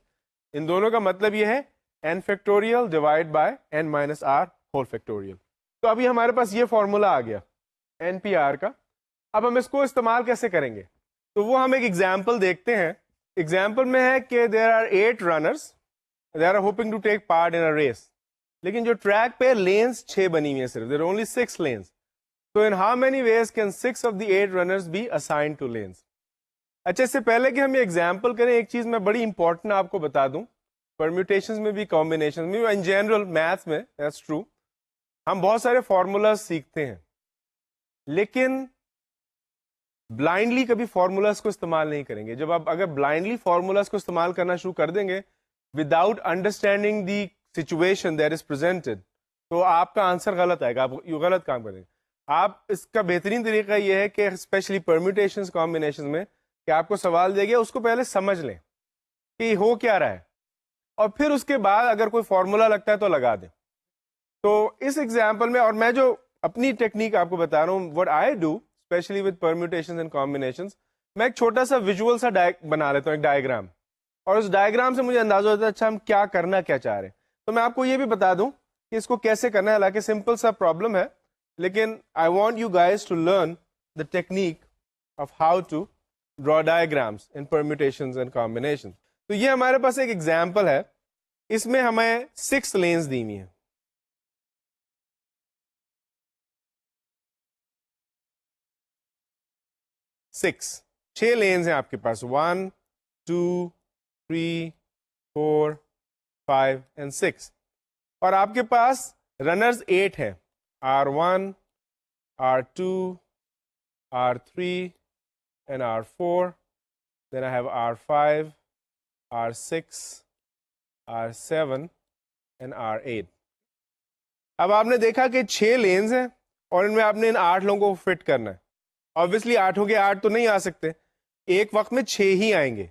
ان دونوں کا مطلب یہ ہے n factorial divide by n minus r whole factorial. تو ابھی ہمارے پاس یہ فارمولا آ گیا NPR کا. اب ہم اس کو استعمال کیسے کریں گے, تو وہ ہم ایک ایگزامپل دیکھتے ہیں. ایگزامپل میں ہے کہ there are 8 runners, they are hoping to take part in a race. لیکن جو ٹریک پہ لینز 6 بنی ہوئی ہیں صرف, there are only 6 lanes. So in how many ways can 6 of the 8 runners be assigned to lanes? اچھا, اس سے پہلے کہ ہم یہ ایگزامپل کریں, ایک چیز میں بڑی امپورٹنٹ آپ کو بتا دوں. پرمیوٹیشنز میں بھی, کمبینیشن میں بھی, ان جنرل میتھس میں, that's true, ہم بہت سارے فارمولاز سیکھتے ہیں, لیکن بلائنڈلی کبھی فارمولاز کو استعمال نہیں کریں گے. جب آپ اگر بلائنڈلی فارمولاز کو استعمال کرنا شروع کر دیں گے without understanding the situation that is presented, تو آپ کا آنسر غلط آئے گا, آپ غلط کام کریں گے. آپ اس کا بہترین طریقہ یہ ہے کہ اسپیشلی پرمیوٹیشنز کمبینیشن میں کہ آپ کو سوال دیا گیا اس کو پہلے سمجھ لیں کہ یہ ہو کیا رہا ہے, اور پھر اس کے بعد اگر کوئی فارمولا لگتا ہے تو لگا دیں. تو اس ایگزامپل میں, اور میں جو اپنی ٹیکنیک آپ کو بتا رہا ہوں, what I do especially with permutations and combinations, میں ایک چھوٹا سا ویژول سا بنا لیتا ہوں, ایک ڈائیگرام, اور اس ڈائیگرام سے مجھے اندازہ ہوتا ہے اچھا ہم کیا کرنا کیا چاہ رہے ہیں. تو میں آپ کو یہ بھی بتا دوں کہ اس کو کیسے کرنا ہے, حالانکہ سمپل سا پرابلم ہے, لیکن I want you guys to learn the technique of how to draw diagrams in permutations and combinations. تو یہ ہمارے پاس ایک ایگزامپل ہے, اس میں ہمیں 6 لینز دی ہوئی ہیں. 6 لینز ہیں آپ کے پاس, 1 2 3 4 5 and 6, اور آپ کے پاس رنرز 8 ہیں, R1 R2 R3 and R4, then I have R5 R6 R7 and R8. اب آپ نے دیکھا کہ 6 لینز ہیں اور ان میں آپ نے ان 8 لوگوں کو فٹ کرنا ہے. Obviously 8 کے 8 تو نہیں آ سکتے, ایک وقت میں 6 ہی آئیں گے.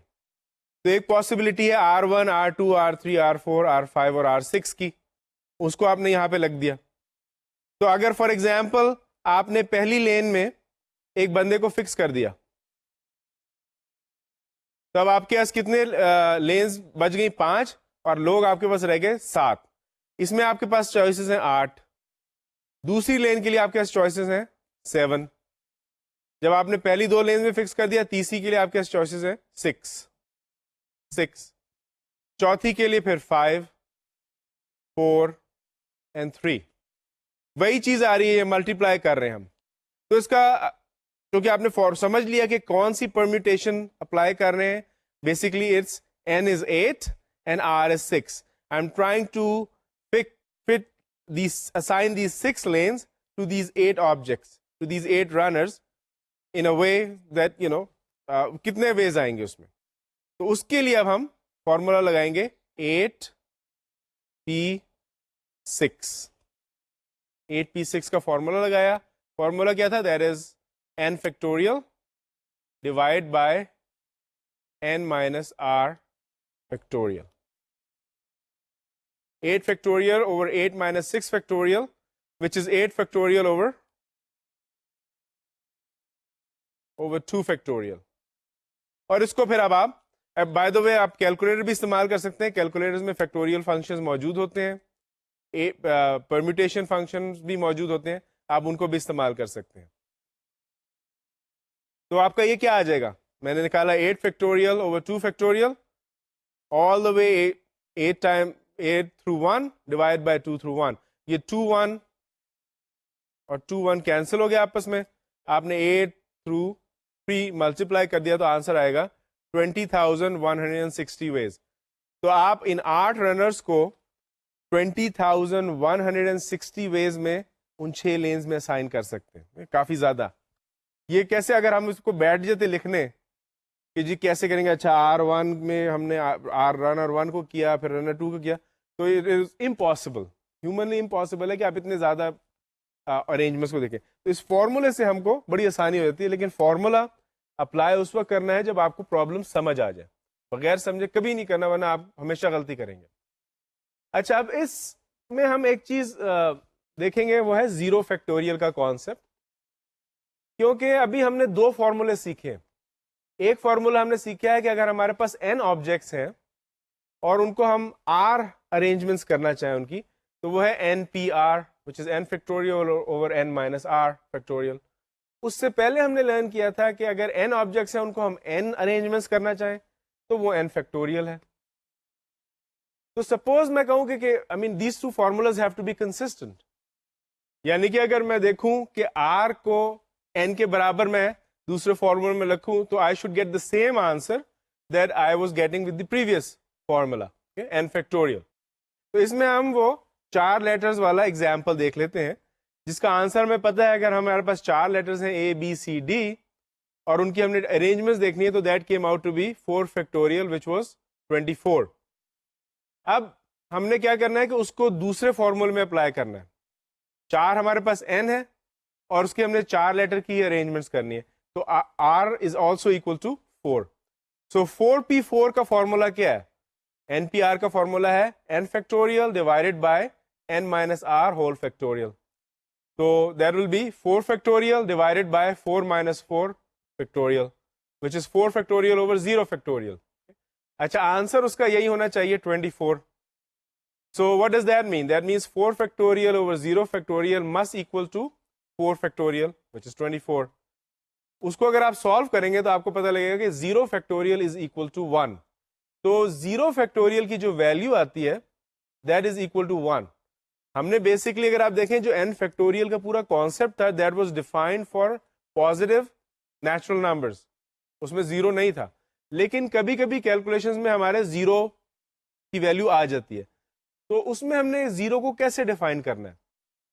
تو ایک پاسبلٹی ہے R1 R2 R3 R4 R5 اور R6 کی, اس کو آپ نے یہاں پہ لگ دیا. تو اگر فار ایگزامپل آپ نے پہلی لین میں ایک بندے کو فکس کر دیا, تو اب آپ کے پاس کتنے لینز بچ گئی؟ 5, اور لوگ آپ کے پاس رہ گئے 7. اس میں آپ کے پاس چوائسیز ہیں 8. دوسری لین کے لیے آپ کے پاس چوائسیز ہیں 7. جب آپ نے پہلی 2 لینز میں فکس کر دیا, تیسری کے لیے آپ کے پاس چوائسیز ہیں 6. چوتھی کے لیے پھر 5 4 and 3. وہی چیز آ رہی ہے, ملٹیپلائی کر رہے ہیں ہم. تو اس کا کیونکہ آپ نے سمجھ لیا کہ کون سی پرمیوٹیشن اپلائی کر رہے ہیں, basically it's n is 8 and r is 6. I'm trying to fit assign these 6 lanes to these 8 objects, to these 8 runners in a way that کتنے ویز آئیں گے اس میں. تو اس کے لیے اب ہم فارمولا لگائیں گے 8p6. 8p6 کا فارمولا لگایا. فارمولا کیا تھا؟ That is n factorial divide by n minus r factorial. 8 factorial over 8 minus 6 factorial, which is 8 factorial over 2 factorial. اور اس کو پھر اب آپ بائی دا وے آپ کیلکولیٹر بھی استعمال کر سکتے ہیں. کیلکولیٹر میں فیکٹوریل فنکشنز موجود ہوتے ہیں, پرمیوٹیشن فنکشنز بھی موجود ہوتے ہیں, آپ ان کو بھی استعمال کر سکتے ہیں. تو آپ کا یہ کیا آ جائے گا؟ میں نے نکالا 8 factorial over 2 factorial all the way 8 through 1 divided by 2 through 1. یہ 2 1 اور 2 1 کینسل ہو گیا آپس میں. آپ نے 8 through 3 ملٹیپلائی کر دیا تو آنسر آئے گا 20,160 ویز. تو آپ ان 8 رنرز کو 20,160 ویز میں ان 6 لینز میں اسائن کر سکتے ہیں. کافی زیادہ. یہ کیسے اگر ہم اس کو بیٹھ جاتے لکھنے کہ جی کیسے کریں گے, اچھا R1 میں ہم نے رنر 1 کو کیا, پھر رنر 2 کو کیا, تو it is impossible, humanly impossible ہے کہ آپ اتنے زیادہ ارینجمنٹس کو دیکھیں. تو اس فارمولے سے ہم کو بڑی آسانی ہو جاتی ہے, لیکن فارمولا اپلائی اس وقت کرنا ہے جب آپ کو پرابلم سمجھ آ جائے. بغیر سمجھے کبھی نہیں کرنا, ورنہ آپ ہمیشہ غلطی کریں گے. اچھا, اب اس میں ہم ایک چیز دیکھیں گے, وہ ہے 0 فیکٹوریل کا کانسیپٹ. کیونکہ ابھی ہم نے 2 فارمولے سیکھے. ایک فارمولا ہم نے سیکھا ہے کہ اگر ہمارے پاس n آبجیکٹس ہیں اور ان کو ہم r ارینجمنٹس کرنا چاہیں ان کی, تو وہ ہے npr which is n factorial over n minus r factorial. اس سے پہلے ہم نے لرن کیا تھا کہ اگر n آبجیکٹس ہیں ان کو ہم n ارینجمنٹس کرنا چاہیں تو وہ n فیکٹوریل ہے. تو سپوز میں کہوں کہ I mean these two formulas have to be consistent. یعنی کہ اگر میں دیکھوں کہ r کو n کے برابر میں دوسرے فارمولے میں لکھوں تو I should get the same answer that I was getting with the previous formula, okay? n factorial. تو اس میں ہم وہ 4 لیٹرز والا ایگزامپل دیکھ لیتے ہیں جس کا آنسر میں پتا ہے. اگر ہمارے پاس 4 لیٹرز ہیں A B C D, اور ان کی ہم نے ارینجمنٹ دیکھنی ہے, تو that came out to be 4 factorial which was 24. اب ہم نے کیا کرنا ہے کہ اس کو دوسرے فارمول میں اپلائی کرنا ہے. 4 ہمارے پاس n ہے اور اس کے ہم نے 4 لیٹر کی ارینجمنٹس کرنی ہے, تو r is also equal to 4. So 4p4 کا فارمولا کیا ہے؟ npr کا فارمولا ہے n factorial divided by n minus r whole factorial. تو that will be 4 factorial divided by 4 minus 4 factorial which is 4 factorial over 0 factorial. اچھا answer اس کا یہی ہونا چاہیے 24. So what does that mean? That means 4 factorial over 0 factorial must equal to 4 factorial which is 24. اس کو اگر آپ سالو کریں گے تو آپ کو پتہ لگے گا کہ 0 factorial is equal to 1. تو 0 factorial کی جو ویلیو آتی ہے that is equal to 1. ہم نے بیسکلی اگر آپ دیکھیں جو n factorial کا پورا کانسیپٹ تھا that was defined for positive natural numbers, اس میں 0 نہیں تھا. لیکن کبھی کبھی کیلکولیشنز میں ہمارے 0 کی ویلیو آ جاتی ہے, تو اس میں ہم نے 0 کو کیسے ڈیفائن کرنا ہے؟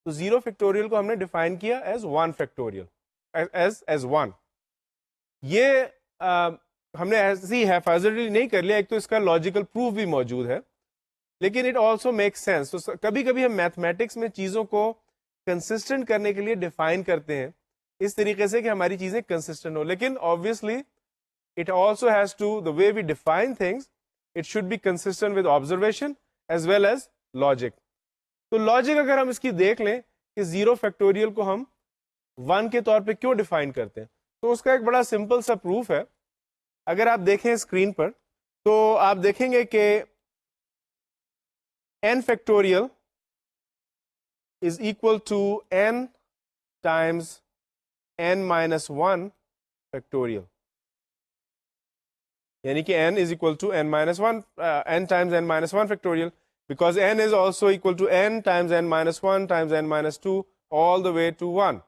تو 0 فیکٹوریل کو ہم نے ڈیفائن کیا ایز 1 فیکٹوریل, ایز 1. یہ ہم نے ایسی حفاظتی نہیں کر لیا, ایک تو اس کا لاجیکل پروف بھی موجود ہے, لیکن اٹ آلسو میک سینس. تو کبھی کبھی ہم میتھمیٹکس میں چیزوں کو کنسسٹنٹ کرنے کے لیے ڈیفائن کرتے ہیں اس طریقے سے کہ ہماری چیزیں کنسسٹنٹ ہو, لیکن obviously it also has to, the way we define things, it should be consistent with observation as well as logic. تو لاجک اگر ہم اس کی دیکھ لیں کہ 0 فیکٹوریل کو ہم 1 کے طور پہ کیوں ڈیفائن کرتے ہیں, تو اس کا ایک بڑا سمپل سا پروف ہے. اگر آپ دیکھیں اسکرین پر تو آپ دیکھیں گے کہ n factorial is equal to n times n minus 1 factorial, یعنی کہ n is equal to n minus 1, n times n minus 1 factorial, because n is also equal to n times n minus 1 times n minus 2 all the way to 1.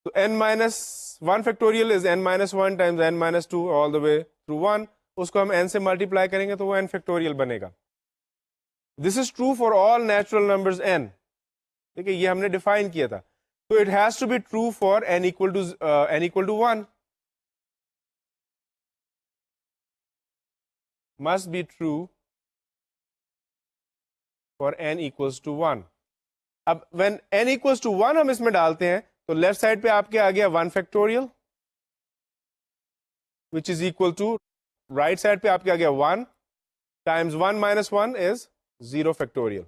So n minus 1 factorial is n minus 1 times n minus 2 all the way through 1. اس کو ہم n سے multiply کریں گے تو وہ n factorial بنے گا. This is true for all natural numbers n. دیکھیں یہ ہم نے ڈیفائن کیا تھا, تو it has to be true for n equal to 1. must be true for n equals to 1. اب when n equals to 1 ہم اس میں ڈالتے ہیں تو لیفٹ سائڈ پہ آپ کے آ گیا 1 factorial which is equal to, right side پہ آپ کے آ گیا 1 times 1 minus 1 is 0 factorial.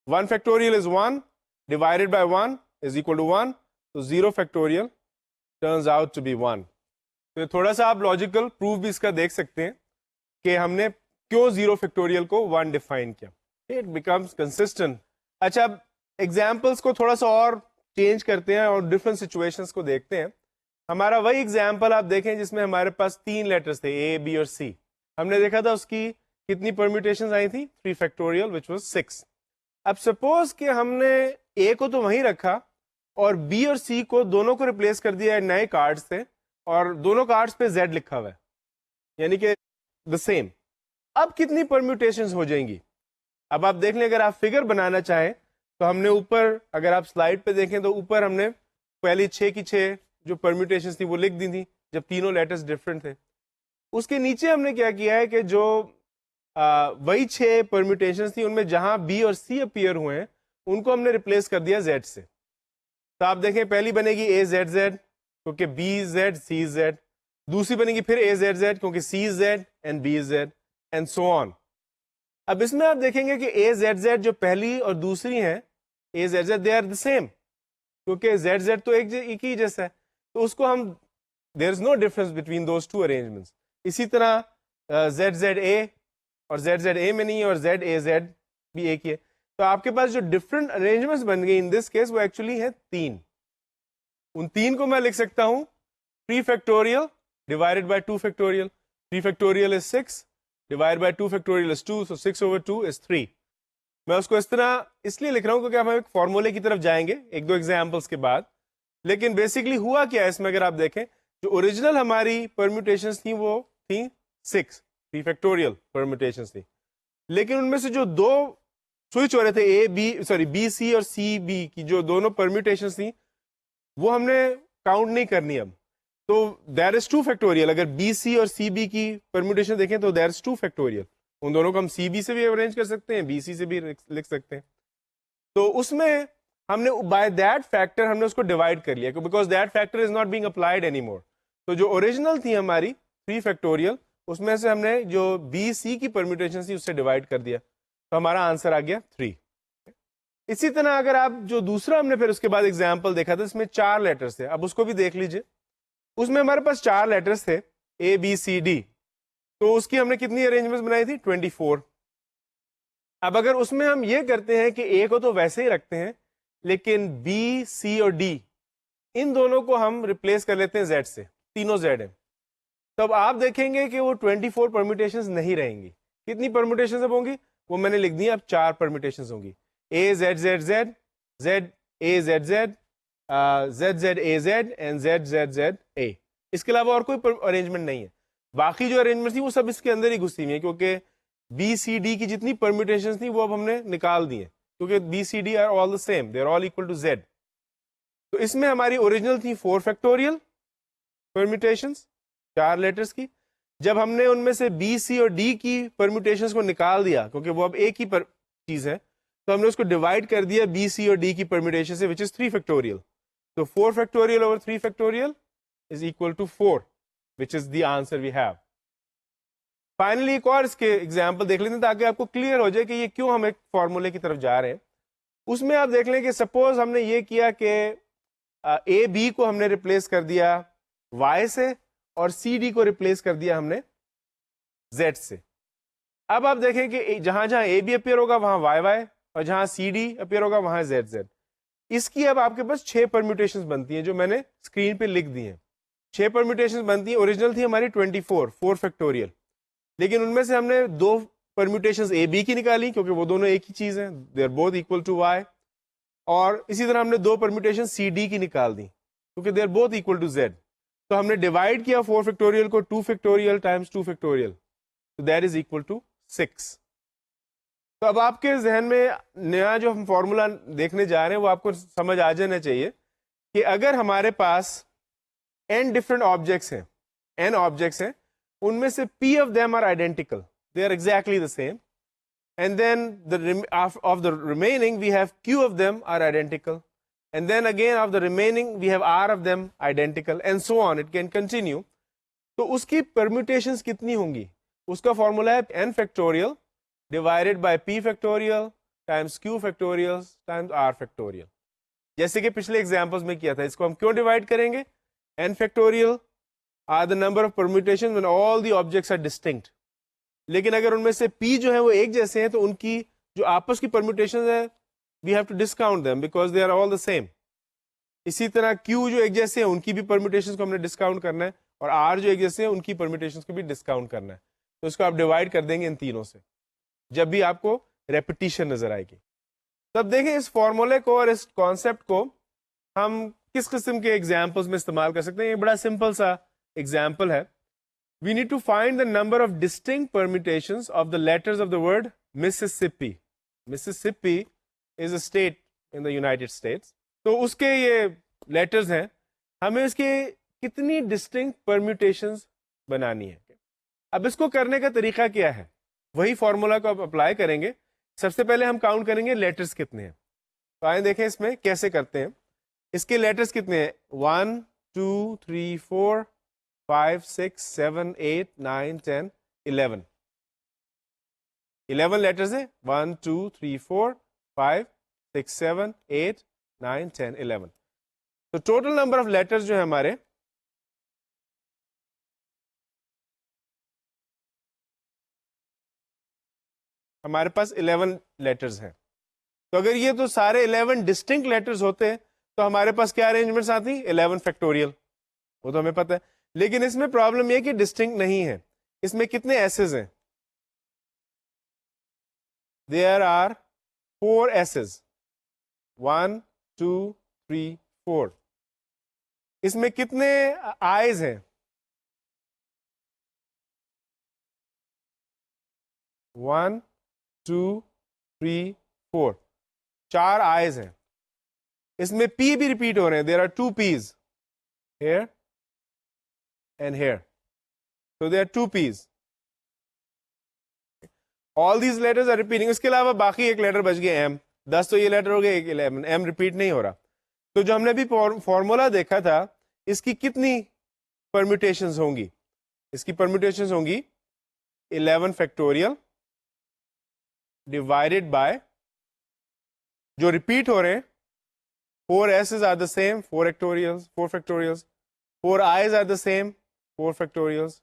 1 factorial is 1 divided by 1 is equal to 1, so 0 factorial turns out to be 1. تو تھوڑا سا آپ لاجیکل پروف بھی اس کا دیکھ سکتے ہیں کہ ہم نے کیوں 0 فیکٹوریل کو 1 ڈیفائن کیا. It becomes consistent. اچھا اب ایگزامپلس کو تھوڑا سا اور چینج کرتے ہیں اور ڈفرنٹ سچویشنس کو دیکھتے ہیں. ہمارا وہی ایگزامپل آپ دیکھیں جس میں ہمارے پاس 3 لیٹرز تھے اے بی اور سی. ہم نے دیکھا تھا اس کی کتنی پرمیوٹیشنز آئی تھی 3 فیکٹوریل which was 6. اب سپوز کہ ہم نے اے کو تو وہیں رکھا اور بی اور سی کو دونوں کو ریپلیس کر دیا نئے کارڈ سے, اور دونوں کارڈز پہ زیڈ لکھا ہوا ہے, یعنی کہ دا سیم. اب کتنی پرمیوٹیشنز ہو جائیں گی؟ اب آپ دیکھ لیں اگر آپ فگر بنانا چاہیں تو ہم نے اوپر, اگر آپ سلائڈ پہ دیکھیں تو اوپر ہم نے پہلی 6 کی 6 جو پرمیوٹیشنز تھی وہ لکھ دی تھی جب تینوں لیٹرز ڈفرینٹ تھے. اس کے نیچے ہم نے کیا کیا ہے کہ جو وہی 6 پرمیوٹیشنز تھی ان میں جہاں بی اور سی اپیئر ہوئے ہیں ان کو ہم نے ریپلیس کر دیا زیڈ سے. تو آپ دیکھیں پہلی بنے گی اے زیڈ زیڈ کیونکہ بی زیڈ سی زیڈ, دوسری بنے گی پھر اے زیڈ زیڈ کیونکہ C Z and B Z and so on. اب اس میں آپ دیکھیں گے کہ اے زیڈ زیڈ جو پہلی اور دوسری ہیں A Z Z they are the same, کیونکہ زیڈ زیڈ تو ایک ہی جیسا ہے, تو اس کو ہم there is no difference between those two arrangements. اسی طرح زیڈ زیڈ اے اور زیڈ زیڈ اے میں نہیں ہے اور زیڈ اے زیڈ بھی ایک ہی ہے. تو آپ کے پاس جو ڈفرنٹ ارینجمنٹس بن گئی ان دس کیس وہ ایکچولی ہے 3. ان 3 کو میں لکھ سکتا ہوں 3 factorial divided by 2 factorial. 3 factorial is 6 divide by 2 factorial is 2, so 6 over 2 is 3. میں اس کو اس طرح اس لیے لکھ رہا ہوں کیونکہ ہم ایک فارمولے کی طرف جائیں گے ایک دو ایگزامپلس کے بعد. لیکن بیسکلی ہوا کیا ہے اس میں اگر آپ دیکھیں جو اوریجنل ہماری پرمیوٹیشنز تھیں وہ تھیں 3 فیکٹوریل پرمیوٹیشنز تھیں, لیکن ان میں سے جو 2 سوئچ ہو رہے تھے بی سی اور سی بی کی جو دونوں پرمیوٹیشنز تھیں وہ ہم نے کاؤنٹ نہیں کرنی اب. تو دیر از 2 فیکٹوریل. اگر بی سی اور سی بی کی پرمیوٹیشن دیکھیں تو دیر از 2 فیکٹوریل. ان دونوں کو ہم سی بی سے بھی ارینج کر سکتے ہیں, بی سی سے بھی لکھ سکتے ہیں. تو اس میں ہم نے بائی دیٹ فیکٹر ہم نے اس کو ڈیوائڈ کر لیا because that factor is not being applied any more. تو جو اوریجنل تھی ہماری 3 فیکٹوریل, اس میں سے ہم نے جو بی سی کی پرمیوٹیشن تھی اس سے ڈیوائڈ کر دیا, تو ہمارا آنسر آ گیا 3. اسی طرح اگر آپ جو دوسرا ہم نے پھر اس کے بعد ایگزامپل دیکھا تھا, اس میں 4 لیٹرز تھے, اب اس کو بھی دیکھ لیجئے. اس میں ہمارے پاس 4 لیٹرز تھے اے بی سی ڈی. تو اس کی ہم نے کتنی ارینجمنٹ بنائی تھی 24. اب اگر اس میں ہم یہ کرتے ہیں کہ اے کو تو ویسے ہی رکھتے ہیں, لیکن بی سی اور ڈی ان دونوں کو ہم ریپلیس کر لیتے ہیں زیڈ سے, تینوں زیڈ ہیں, تب آپ دیکھیں گے کہ وہ 24 پرمیٹیشنز نہیں رہیں گی. کتنی پرمیٹیشنز اب ہوں گی وہ میں نے لکھ دی, اب 4 پرمیٹیشنز ہوں گی. A Z Z Z, Z A Z Z, Z Z A Z and Z Z Z A. اس کے علاوہ اور کوئی ارینجمنٹ نہیں ہے. باقی جو ارینجمنٹ تھی وہ سب اس کے اندر ہی گھسی ہوئی ہیں, کیونکہ بی سی ڈی کی جتنی پرمیٹیشنز تھیں وہ اب ہم نے نکال دی ہیں, کیونکہ B C D are all the same, they are all equal to Z. تو اس میں ہماری اوریجنل تھی 4 فیکٹوریل پرمیٹیشنز 4 لیٹرز کی. جب ہم نے ان میں سے بی سی اور ڈی کی پرمیٹیشنز کو نکال دیا, کیونکہ وہ اب ایک ہی چیز ہے, تو ہم نے اس کو ڈیوائڈ کر دیا بی سی اور ڈی کی پرمیٹیشن سے, وچ از 3 فیکٹوریل. تو 4 factorial over 3 factorial is equal to 4, which is the answer we have. Finally ایک اور اس کے ایگزامپل دیکھ لیتے ہیں تاکہ آپ کو کلیئر ہو جائے کہ یہ کیوں ہم ایک فارمولے کی طرف جا رہے ہیں. اس میں آپ دیکھ لیں کہ سپوز ہم نے یہ کیا کہ اے بی کو ہم نے ریپلیس کر دیا وائی سے, اور سی ڈی کو ریپلیس کر دیا ہم نے زیڈ سے. اب آپ دیکھیں کہ جہاں جہاں اے بی اپیئر ہوگا وہاں وائی وائی, اور جہاں سی ڈی اپیئر ہوگا وہاں زیڈ زیڈ. اس کی اب آپ کے پاس 6 پرمیوٹیشنز بنتی ہیں جو میں نے اسکرین پہ لکھ دی ہیں. 6 پرمیوٹیشنز بنتی ہیں. اوریجنل تھی ہماری 24 4 فیکٹوریل, لیکن ان میں سے ہم نے 2 پرمیوٹیشنز اے بی کی نکالی کیونکہ وہ دونوں ایک ہی چیز ہیں, they are both equal to y. اور اسی طرح ہم نے 2 پرمیوٹیشن سی ڈی کی نکال دی کیونکہ دے are both equal to Z. تو ہم نے ڈیوائڈ کیا 4 فیکٹوریل کو 2 فیکٹوریل ٹائمز 2 فیکٹوریل, تو دیٹ از اکول ٹو 6. تو اب آپ کے ذہن میں نیا جو ہم فارمولا دیکھنے جا رہے ہیں وہ آپ کو سمجھ آ جانا چاہیے کہ اگر ہمارے پاس n ڈفرنٹ آبجیکٹس ہیں, n آبجیکٹس ہیں, ان میں سے p of them are identical, they are exactly the same, and then of the remaining we have q of them are identical, and then again of the remaining we have r of them identical, and so on, it can continue. تو اس کی permutations کتنی ہوں گی, اس کا formula ہے n factorial divided by p factorial Times q factorial Times r factorial. جیسے کہ پچھلے ایگزامپلس میں کیا تھا, اس کو ہم کیوں ڈیوائڈ کریں گے, n factorial are the number of permutations when all the objects are distinct. لیکن اگر ان میں سے p جو ہے وہ ایک جیسے ہیں تو ان کی جو آپس کی permutations ہے we have to discount them because they are all the same. اسی طرح q جو ایک جیسے ہیں ان کی بھی permutations کو ہم نے ڈسکاؤنٹ کرنا ہے, اور r جو ایک جیسے ہیں ان کی permutations کو بھی ڈسکاؤنٹ کرنا ہے. تو اس کو آپ ڈیوائڈ کر دیں گے ان تینوں سے جب بھی آپ کو ریپیٹیشن نظر آئے گی. تب دیکھیں اس فارمولے کو اور اس کانسیپٹ کو ہم کس قسم کے ایگزامپلس میں استعمال کر سکتے ہیں. یہ بڑا سمپل سا ایگزامپل ہے. We need to find the number of distinct permutations of the letters of the word Mississippi. Mississippi is a state in the United States. تو اس کے یہ لیٹرز ہیں, ہمیں اس کے کتنی distinct permutations بنانی ہے. اب اس کو کرنے کا طریقہ کیا ہے, وہی فارمولا کو آپ اپلائی کریں گے. سب سے پہلے ہم کاؤنٹ کریں گے لیٹرز کتنے ہیں. تو آئیں دیکھیں اس میں کیسے کرتے ہیں. اس کے لیٹرز کتنے ہیں, 1 2 3 4 5 6 7 8 9 10 11. 11 لیٹرز ہیں, 1 2 3 4 5 6 7 8 9 10 11. تو ٹوٹل نمبر آف لیٹرز جو ہے ہمارے پاس 11 لیٹرز ہیں. تو اگر یہ تو سارے 11 ڈسٹنکٹ لیٹرز ہوتے تو ہمارے پاس کیا ارینجمنٹس آتی, 11 فیکٹوریل, وہ تو ہمیں پتہ ہے. لیکن اس میں پرابلم یہ کہ ڈسٹنکٹ نہیں ہے. اس میں کتنے ایسز ہیں, دیر آر 4 ایسز, 1 2 3 4. اس میں کتنے آئیز ہیں, 1 2 3 4, 4 آئیز ہیں. اس میں پی بھی ریپیٹ ہو رہے ہیں, there are 2 Ps. here and here. So there are two P's. All these letters are repeating. اس کے علاوہ باقی ایک لیٹر بچ گیا M. 10 تو یہ لیٹر ہو گیا, ایک 11. M ریپیٹ نہیں ہو رہا. تو جو ہم نے ابھی فارمولا دیکھا تھا, اس کی کتنی پرمیوٹیشنز ہوں گی؟ اس کی پرمیوٹیشنز ہوں گی 11 فیکٹوریل ڈیوائڈیڈ بائی, جو ریپیٹ ہو رہے ہیں 4 S's are the same, 4 factorials, 4 I's are the same, 4 factorials,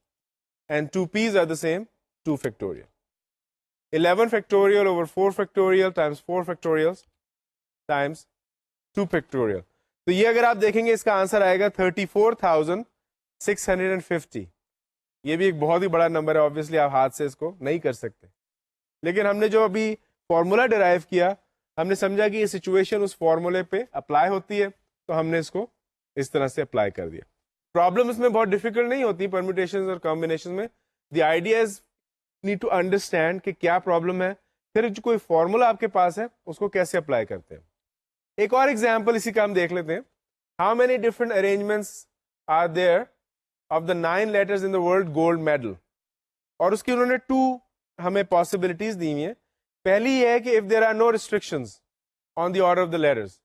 and 2 P's are the same, 2 factorial. 11 factorial over 4 factorial times 4 factorials times 2 factorial. تو یہ اگر آپ دیکھیں گے اس کا آنسر آئے گا 34,650. یہ بھی ایک بہت ہی بڑا نمبر ہے, obviously آپ ہاتھ سے اس کو نہیں کر سکتے, لیکن ہم نے جو ابھی فارمولا ڈرائیو کیا, ہم نے سمجھا کہ یہ سچویشن اس فارمولے پہ اپلائی ہوتی ہے, تو ہم نے اس کو اس طرح سے اپلائی کر دیا. پرابلم اس میں بہت ڈیفیکلٹ نہیں ہوتی پرمیوٹیشنز اور کمبینیشن میں. The idea is need to understand کہ کیا پرابلم ہے, پھر جو کوئی فارمولا آپ کے پاس ہے اس کو کیسے اپلائی کرتے ہیں. ایک اور ایگزامپل اسی کا ہم دیکھ لیتے ہیں. How many different arrangements are there of the 9 letters in the world gold medal, اور اس کی انہوں نے 2 ہمیں پاسبلٹیز دی ہوئی ہیں. پہلی یہ ہے کہ if there are no restrictions on the order of the letters,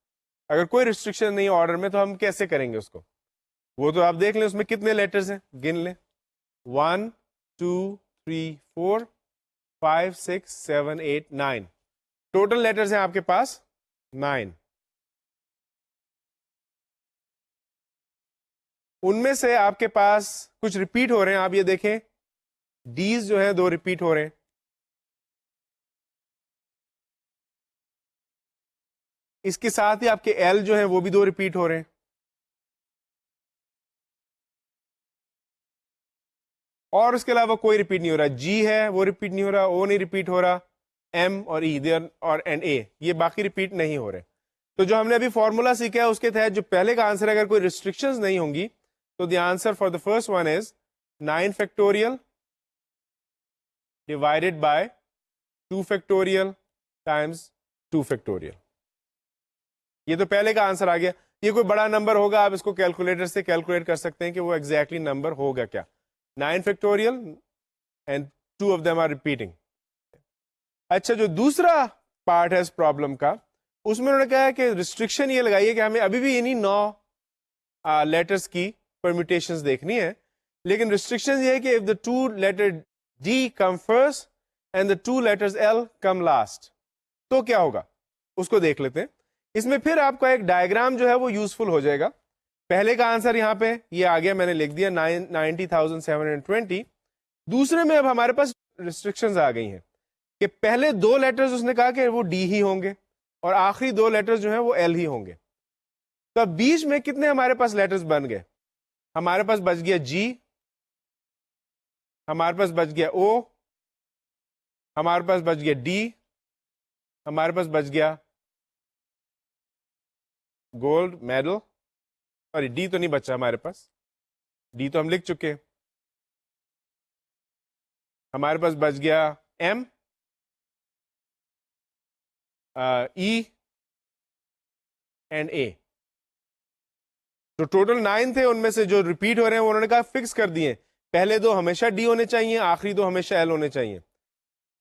اگر کوئی ریسٹرکشن نہیں آرڈر میں تو ہم کیسے کریں گے اس کو؟ وہ تو آپ دیکھ لیں اس میں کتنے لیٹرز ہیں, گن لیں. 1 2 3 4 5 6 7 8 9 ٹوٹل لیٹرز ہیں آپ کے پاس 9. ان میں سے آپ کے پاس کچھ ریپیٹ ہو رہے ہیں. آپ یہ دیکھیں ڈیز جو ہیں 2 ریپیٹ ہو رہے ہیں. اس کے ساتھ ہی آپ کے ایل جو ہیں وہ بھی 2 ریپیٹ ہو رہے ہیں. اور اس کے علاوہ کوئی ریپیٹ نہیں ہو رہا. جی ہے وہ ریپیٹ نہیں ہو رہا, او نہیں ریپیٹ ہو رہا, ایم اور ای اور اینڈ اے یہ باقی ریپیٹ نہیں ہو رہے. تو جو ہم نے ابھی فارمولا سیکھا ہے اس کے تحت جو پہلے کا آنسر اگر کوئی ریسٹرکشنز نہیں ہوں گی تو the answer for the first one is 9 factorial divided by 2 factorial times 2 factorial. یہ تو پہلے کا آنسر آ گیا. یہ کوئی بڑا نمبر ہوگا, آپ اس کو کیلکولیٹر سے کیلکولیٹ کر سکتے ہیں کہ وہ ایگزیکٹلی نمبر ہوگا کیا. 9 factorial and 2 of them are repeating. اچھا, جو دوسرا پارٹ ہے اس پرابلم کا, اس میں انہوں نے کہا کہ ریسٹرکشن یہ لگائی ہے کہ ہمیں ابھی بھی انہیں 9 لیٹرز کی پرمیوٹیشنز دیکھنی ہے, لیکن ریسٹرکشن یہ ہے کہ if the 2 letter D come first and the 2 letters L come last, تو کیا ہوگا اس کو دیکھ لیتے ہیں. اس میں پھر آپ کا ایک ڈائیگرام جو ہے وہ یوزفل ہو جائے گا. پہلے کا آنسر یہاں پہ یہ آ گیا, میں نے لکھ دیا 90,720. دوسرے میں اب ہمارے پاس ریسٹرکشنز آ گئی ہیں کہ پہلے 2 لیٹرز اس نے کہا کہ وہ ڈی ہی ہوں گے اور آخری 2 لیٹرز جو ہیں وہ ایل ہی ہوں گے. تو اب بیچ میں کتنے ہمارے پاس لیٹرز بن گئے؟ ہمارے پاس بچ گیا جی, ہمارے پاس بچ گیا او, ہمارے پاس بچ گیا ڈی, ہمارے پاس بچ گیا گولڈ میڈل, سوری ڈی تو نہیں بچا ہمارے پاس, ڈی تو ہم لکھ چکے. ہمارے پاس بچ گیا ایم, ای اینڈ اے. جو ٹوٹل 9 تھے ان میں سے جو ریپیٹ ہو رہے ہیں وہ انہوں نے کہا فکس کر دیے, پہلے 2 ہمیشہ ڈی ہونے چاہیے, آخری 2 ہمیشہ ایل ہونے چاہیے.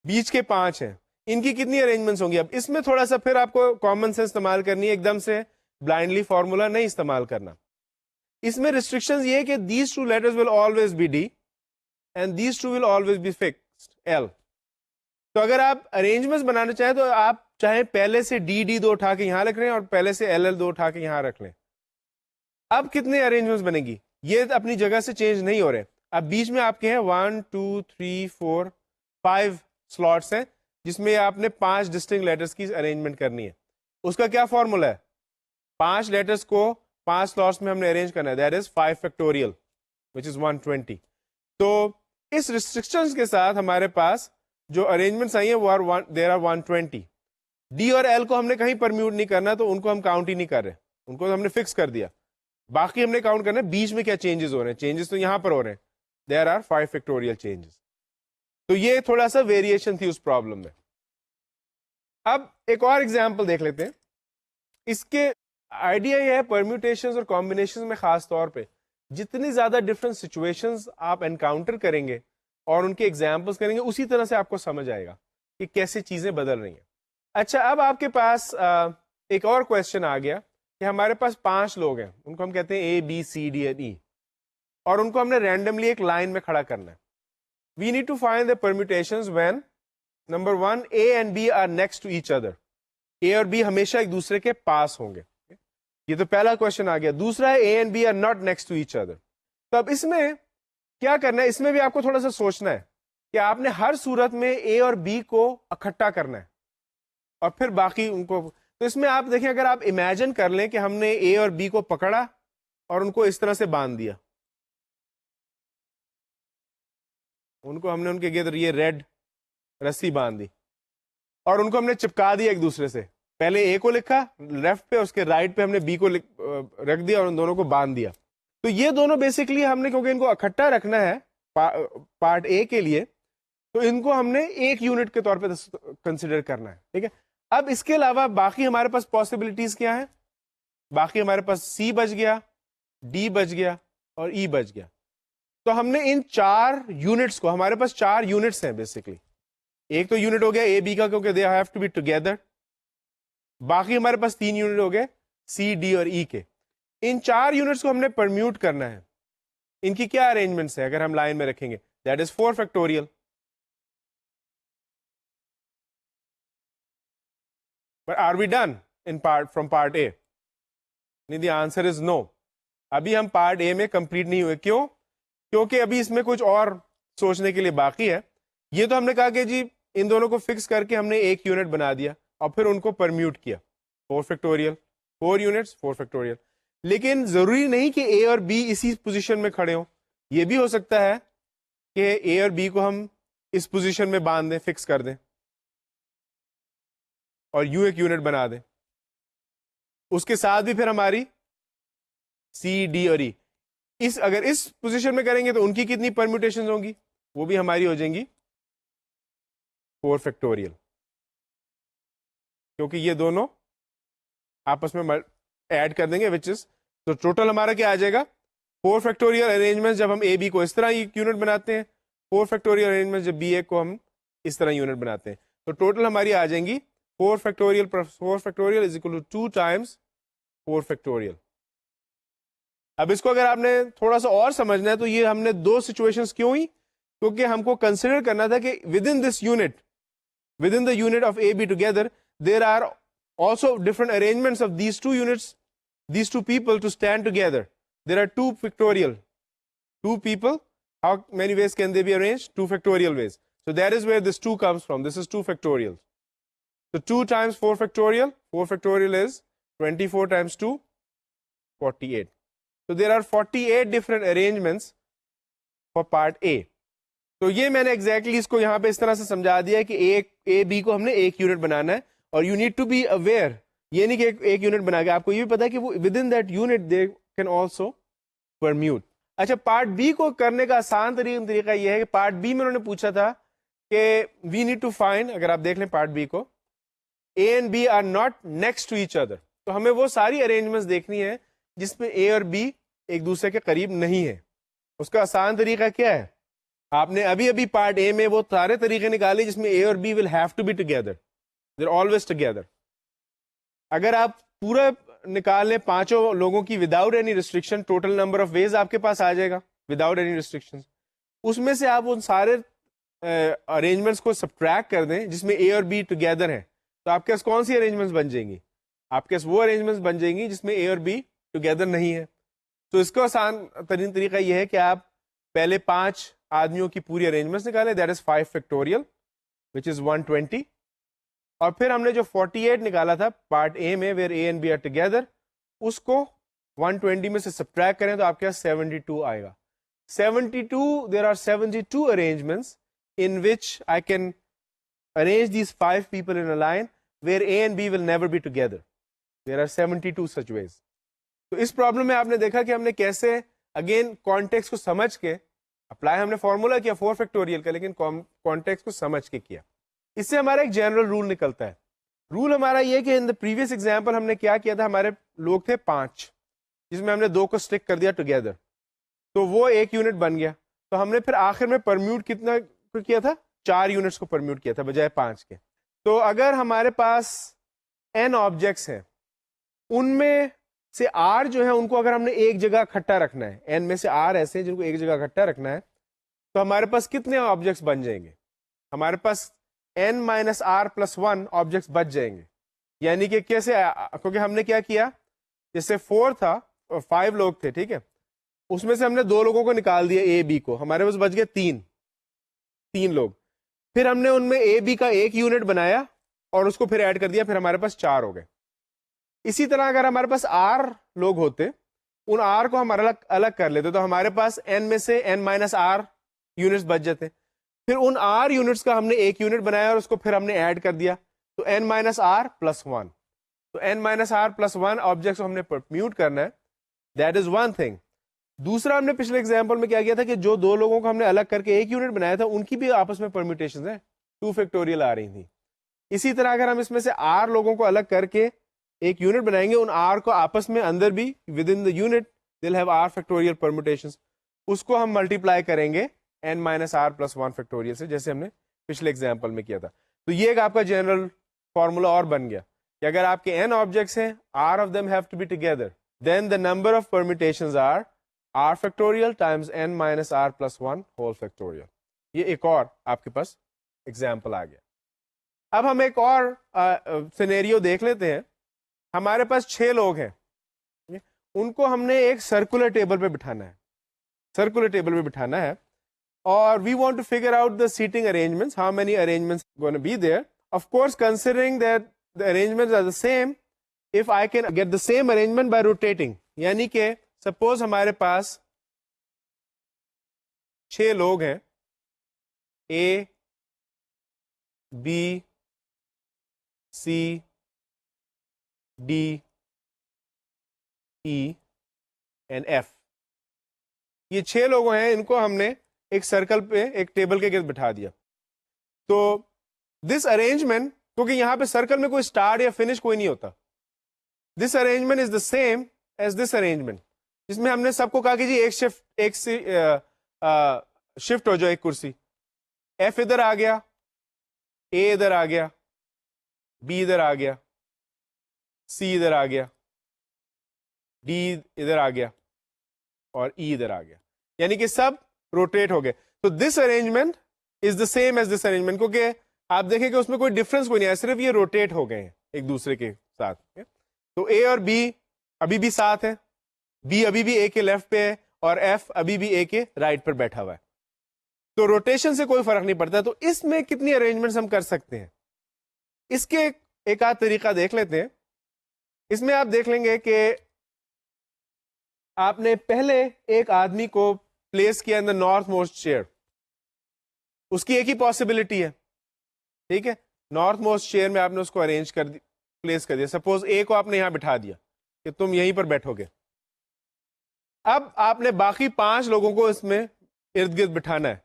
بیچ کے 5 ہیں, ان کی کتنی ارینجمنٹس ہوں گی؟ اب اس میں تھوڑا سا پھر آپ کو کامن سینس استعمال کرنی ہے, ایک دم سے بلائنڈلی فارمولا نہیں استعمال کرنا. اس میں ریسٹرکشن یہ ہے کہ these 2 letters will always be D and these 2 will always be fixed L. تو اگر آپ ارینجمنٹس بنانا چاہیں تو آپ چاہیں پہلے سے ڈی 2 اٹھا کے یہاں رکھ لیں اور پہلے سے ایل 2 اٹھا کے یہاں رکھ لیں. اب کتنے ارینجمنٹس بنے گی؟ یہ اپنی جگہ سے چینج نہیں ہو رہے. اب بیچ میں آپ کے ہیں 1 2 3 4 5 سلاٹس ہیں جس میں آپ نے 5 ڈسٹنکٹ لیٹرز کی ارینجمنٹ کرنی ہے. اس کا کیا فارمولا ہے؟ 5 لیٹرز کو 5 سلاٹس میں ہم نے ارینج کرنا ہے, that is 5 factorial which is 120. تو اس ریسٹرکشنز کے ساتھ ہمارے پاس جو ارینجمنٹس آئی ہیں وہ دیر آر 120. ڈی اور ایل کو ہم نے کہیں پرمیوٹ نہیں کرنا, تو ان کو ہم کاؤنٹ ہی نہیں کر رہے, ان کو ہم نے فکس کر دیا. باقی ہم نے کاؤنٹ کرنا ہے بیچ میں کیا چینجز ہو رہے ہیں. چینجز تو یہاں پر ہو رہے ہیں, دیر آر 5 فیکٹوریل چینجز. تو یہ تھوڑا سا ویریشن تھی اس پرابلم میں. اب ایک اور ایگزامپل دیکھ لیتے ہیں. اس کے آئیڈیا یہ ہے پرمیوٹیشنز اور کمبینیشنز میں خاص طور پہ جتنی زیادہ ڈفرینٹ سچویشنز آپ انکاؤنٹر کریں گے اور ان کے ایگزامپلس کریں گے, اسی طرح سے آپ کو سمجھ آئے گا کہ کیسے چیزیں بدل رہی ہیں. اچھا, اب آپ کے پاس ایک اور کوشچن آ گیا کہ ہمارے پاس 5 لوگ ہیں, ان کو ہم کہتے ہیں A B C D and ای, اور ان کو ہم نے رینڈملی ایک لائن میں کھڑا کرنا ہے. We need to find the permutations when number 1 A and B are next to each other. A اور بی ہمیشہ ایک دوسرے کے پاس ہوں گے. یہ تو پہلا کوشچن آ گیا. دوسرا ہے A and B are not next to each other. تو اب اس میں کیا کرنا ہے, اس میں بھی آپ کو تھوڑا سا سوچنا ہے کہ آپ نے ہر صورت میں اے اور بی کو اکٹھا کرنا ہے اور پھر باقی ان کو. تو اس میں آپ دیکھیں, اگر آپ امیجن کر لیں کہ ہم نے اے اور بی کو پکڑا اور ان کو اس طرح سے باندھ دیا, ان کو ہم نے ان کے گرد یہ ریڈ رسی باندھ دی اور ان کو ہم نے چپکا دیا ایک دوسرے سے. پہلے اے کو لکھا لیفٹ پہ, اس کے رائٹ پہ ہم نے بی کو رکھ دیا اور ان دونوں کو باندھ دیا. تو یہ دونوں بیسکلی ہم نے, کیونکہ ان کو اکٹھا رکھنا ہے پارٹ اے کے لیے, تو ان کو ہم نے ایک یونٹ کے طور پہ کنسیڈر کرنا ہے. ٹھیک ہے, اب اس کے علاوہ باقی ہمارے پاس پاسبلٹیز کیا ہیں؟ باقی ہمارے پاس سی بچ گیا, ڈی بچ گیا اور ای بچ گیا. تو ہم نے ان 4 یونٹس کو, ہمارے پاس 4 یونٹس ہیں بیسکلی. ایک تو یونٹ ہو گیا اے بی کا, کیونکہ they have to be together. باقی ہمارے پاس 3 یونٹ ہو گئے سی ڈی اور ای کے. ان 4 یونٹس کو ہم نے پرمیوٹ کرنا ہے. ان کی کیا ارینجمنٹس ہیں اگر ہم لائن میں رکھیں گے؟ That is 4 factorial. But are we done in from part A? The answer is no. ابھی ہم پارٹ اے میں کمپلیٹ نہیں ہوئے. کیوں؟ کیونکہ ابھی اس میں کچھ اور سوچنے کے لیے باقی ہے. یہ تو ہم نے کہا کہ جی ان دونوں کو فکس کر کے ہم نے ایک یونٹ بنا دیا اور پھر ان کو پرمیوٹ کیا. 4 فیکٹوریل, 4 یونٹس 4 فیکٹوریل. لیکن ضروری نہیں کہ اے اور بی اسی پوزیشن میں کھڑے ہوں. یہ بھی ہو سکتا ہے کہ اے اور بی کو ہم اس پوزیشن میں باندھ دیں, فکس کر دیں اور یوں ایک یونٹ بنا دیں. اس کے ساتھ بھی پھر ہماری سی ڈی اور ای, اگر اس پوزیشن میں کریں گے تو ان کی کتنی پرمیوٹیشن ہوں گی؟ وہ بھی ہماری ہو جائیں گی 4 فیکٹوریل, کیونکہ یہ دونوں آپس میں ایڈ کر دیں گے وچ از. تو ٹوٹل ہمارا کیا آ جائے گا؟ 4 فیکٹوریل ارینجمنٹ جب ہم اے بی کو اس طرح یونٹ بناتے ہیں, 4 فیکٹوریل ارینجمنٹ جب بی اے کو ہم اس طرح یونٹ بناتے ہیں. تو ٹوٹل ہماری آ جائیں گی 4 factorial plus 4 factorial is equal to 2 times 4 factorial. اب اس کو اگر آپ نے تھوڑا سا اور سمجھنا ہے تو یہ ہم نے 2 سچویشنز کیوں ہوئی؟ کیونکہ ہم کو کنسیڈر کرنا تھا کہ within this unit, within the unit of A B together there are also different arrangements of these 2 units, these 2 people to stand together. There are 2 factorial, 2 people. How many ways can they be arranged? 2 factorial ways. So that is where this 2 comes from. This is 2 factorial. So 2 times 4 factorial, 4 factorial is 24 times 2, 48. So there are 48 different arrangements for part A. تو یہ میں نے exactly اس کو یہاں پہ اس طرح سے سمجھا دیا کہ اے بی کو ہم نے ایک یونٹ بنانا ہے, اور you need to be aware. یہ نہیں کہ ایک یونٹ بنا کے, آپ کو یہ بھی پتا ہے کہ وہ within that unit they can also permute. اچھا, پارٹ بی کو کرنے کا آسان طریقہ یہ ہے کہ پارٹ بی میں انہوں نے پوچھا تھا کہ وی نیڈ ٹو فائنڈ, اگر آپ دیکھ لیں پارٹ بی کو, A and B are not next to each other. تو ہمیں وہ ساری ارینجمنٹس دیکھنی ہے جس میں اے اور بی ایک دوسرے کے قریب نہیں ہے. اس کا آسان طریقہ کیا ہے؟ آپ نے ابھی پارٹ اے میں وہ سارے طریقے نکالے جس میں اے اور B will have to be together, they are always together. اگر آپ پورا نکال لیں 5 لوگوں کی without any restriction, total number of ways آپ کے پاس آ جائے گا وداؤٹ اینی ریسٹرکشن. اس میں سے آپ ان سارے ارینجمنٹس کو سبٹریکٹ کر دیں جس میں اے اور بی ٹوگیدر ہیں, تو آپ کے پاس کون سی ارینجمنٹس بن جائیں گی؟ آپ کے پاس وہ ارینجمنٹس بن جائیں گی جس میں اے اور بی ٹوگیدر نہیں ہے. تو اس کا آسان ترین طریقہ یہ ہے کہ آپ پہلے 5 آدمیوں کی پوری ارینجمنٹس نکالیں, دیٹ از 5 فیکٹوریل وچ از 120. اور پھر ہم نے جو 48 نکالا تھا پارٹ اے میں where A and B are together, اس کو 120 میں سے سبٹریکٹ کریں تو آپ کے پاس 72 آئے گا. 72, there are 72 arrangements in which I can arrange these 5 people in a line where A and B will never be together. There are 72 such ways. تو اس پرابلم میں آپ نے دیکھا کہ ہم نے کیسے اگین کانٹیکس کو سمجھ کے اپلائی, ہم نے فارمولا کیا 4 فیکٹوریل کا, لیکن کانٹیکس کو سمجھ کے کیا. اس سے ہمارا ایک جنرل رول نکلتا ہے. رول ہمارا یہ کہ ان دا پریویس ایگزامپل ہم نے کیا تھا, ہمارے لوگ تھے 5 جس میں ہم نے 2 کو اسٹک کر دیا ٹوگیدر. تو وہ ایک یونٹ بن گیا. تو ہم نے پھر آخر میں پرمیوٹ کتنا کیا تھا؟ 4 یونٹس کو پرمیوٹ کیا تھا بجائے 5 کے. تو اگر ہمارے پاس n آبجیکٹس ہیں, ان میں سے r جو ہے ان کو اگر ہم نے ایک جگہ اکٹھا رکھنا ہے, n میں سے r ایسے ہیں جن کو ایک جگہ اکٹھا رکھنا ہے, تو ہمارے پاس کتنے آبجیکٹس بن جائیں گے؟ ہمارے پاس n minus r plus 1 objects بچ جائیں گے. یعنی کہ کیسے؟ کیونکہ ہم نے کیا کیا, جیسے 4 تھا اور 5 لوگ تھے, ٹھیک ہے, اس میں سے ہم نے 2 لوگوں کو نکال دیا اے بی کو, ہمارے پاس بچ گئے 3 لوگ. پھر ہم نے ان میں اے بی کا ایک یونٹ بنایا اور اس کو پھر ایڈ کر دیا, پھر ہمارے پاس 4 ہو گئے. اسی طرح اگر ہمارے پاس r لوگ ہوتے, ان r کو ہم الگ کر لیتے, تو ہمارے پاس n میں سے n مائنس r یونٹس بچ جاتے. پھر ان r یونٹس کا ہم نے ایک یونٹ بنایا اور اس کو پھر ہم نے ایڈ کر دیا, تو n مائنس r پلس 1. تو n minus r plus 1 objects ہم نے پرمیوٹ کرنا ہے. That is one thing. دوسرا ہم نے پچھلے ایگزامپل میں کیا کیا تھا کہ جو 2 لوگوں کو ہم نے الگ کر کے ایک یونٹ بنایا تھا, ان کی بھی آپس میں پرمیوٹیشنز ہیں, 2 فیکٹوریل آ رہی تھیں. اسی طرح اگر ہم اس میں سے r لوگوں کو الگ کر کے ایک یونٹ بنائیں گے, ان r کو آپس میں اندر بھی with in the unit they'll have r factorial permutations, اس کو ہم ملٹیپلائی کریں گے n minus r plus 1 factorial سے, جیسے ہم نے پچھلے ایگزامپل میں کیا تھا. تو یہ ایک آپ کا جنرل فارمولا اور بن گیا کہ اگر آپ کے n آبجیکٹس ہیں, r of them have to be together, then the number of permutations are r factorial times n minus r plus 1 whole factorial. یہ ایک اور آپ کے پاس ایگزامپل آ گیا. اب ہم ایک اور سینیریو دیکھ لیتے ہیں. ہمارے پاس 6 لوگ ہیں, ان کو ہم نے ایک سرکولر ٹیبل پہ بٹھانا ہے, سرکولر ٹیبل پہ بٹھانا ہے, اور we want to figure out the seating arrangements, how many arrangements gonna be there. Of course considering that the arrangements are the same, if I can get the same arrangement by rotating, یعنی کہ suppose ہمارے پاس 6 لوگ ہیں, A B C D E and F. یہ 6 لوگ ہیں, ان کو ہم نے ایک سرکل پہ ایک ٹیبل کے گرد بٹھا دیا. تو دس ارینجمنٹ, کیونکہ یہاں پہ سرکل میں کوئی اسٹارٹ یا فنش کوئی نہیں ہوتا, this arrangement is the same as this arrangement, جس میں ہم نے سب کو کہا کہ جی ایک شفٹ ہو جائے ایک کرسی, ایف ادھر آ گیا, اے ادھر آ گیا, بی ادھر آ گیا, سی ادھر آ گیا, ڈی ادھر آ گیا, اور ای ادھر آ گیا, یعنی کہ سب روٹیٹ ہو گئے. تو this arrangement is the same as this arrangement, کیونکہ آپ دیکھیں کہ اس میں کوئی ڈفرنس کوئی نہیں ہے, صرف یہ روٹیٹ ہو گئے ہیں ایک دوسرے کے ساتھ. تو اے اور بی ابھی بھی ساتھ ہے, بی ابھی بھی اے کے لیفٹ پہ ہے, اور ایف ابھی بھی اے کے رائٹ پر بیٹھا ہوا ہے. تو روٹیشن سے کوئی فرق نہیں پڑتا. تو اس میں کتنی ارینجمنٹس ہم کر سکتے ہیں, اس کے ایک آدھ طریقہ دیکھ لیتے ہیں. اس میں آپ دیکھ لیں گے کہ آپ نے پہلے ایک آدمی کو پلیس کیا ان دا نارتھ موسٹ چیئر, اس کی ایک ہی پاسبلٹی ہے, ٹھیک ہے, نارتھ موسٹ چیئر میں آپ نے اس کو ارینج کر دی, پلیس کر دیا. سپوز اے کو آپ نے یہاں بٹھا دیا کہ تم یہیں پر بیٹھو گے. اب آپ نے باقی 5 لوگوں کو اس میں ارد گرد بٹھانا ہے,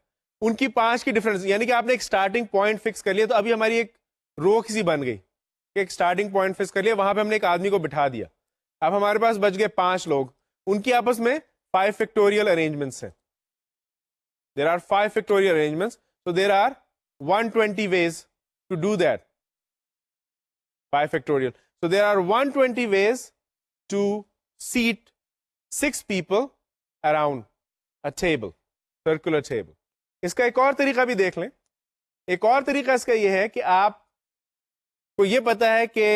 ان کی 5 کی ڈفرنس, یعنی کہ آپ نے ایک سٹارٹنگ پوائنٹ فکس کر لیا. تو ابھی ہماری ایک رو کسی بن گئی کہ ایک سٹارٹنگ پوائنٹ فکس کر لیا, وہاں پہ ہم نے ایک آدمی کو بٹھا دیا. اب ہمارے پاس بچ گئے 5 لوگ, ان کی آپس میں 5 فیکٹوریل ارینجمنٹس ہیں. There are 5 factorial arrangements, so there are 120 ways to do that. 5 factorial. So there are 120 ways to seat 6 people around a table, circular table. اس کا ایک اور طریقہ بھی دیکھ لیں. ایک اور طریقہ اس کا یہ ہے کہ آپ کو یہ پتا ہے کہ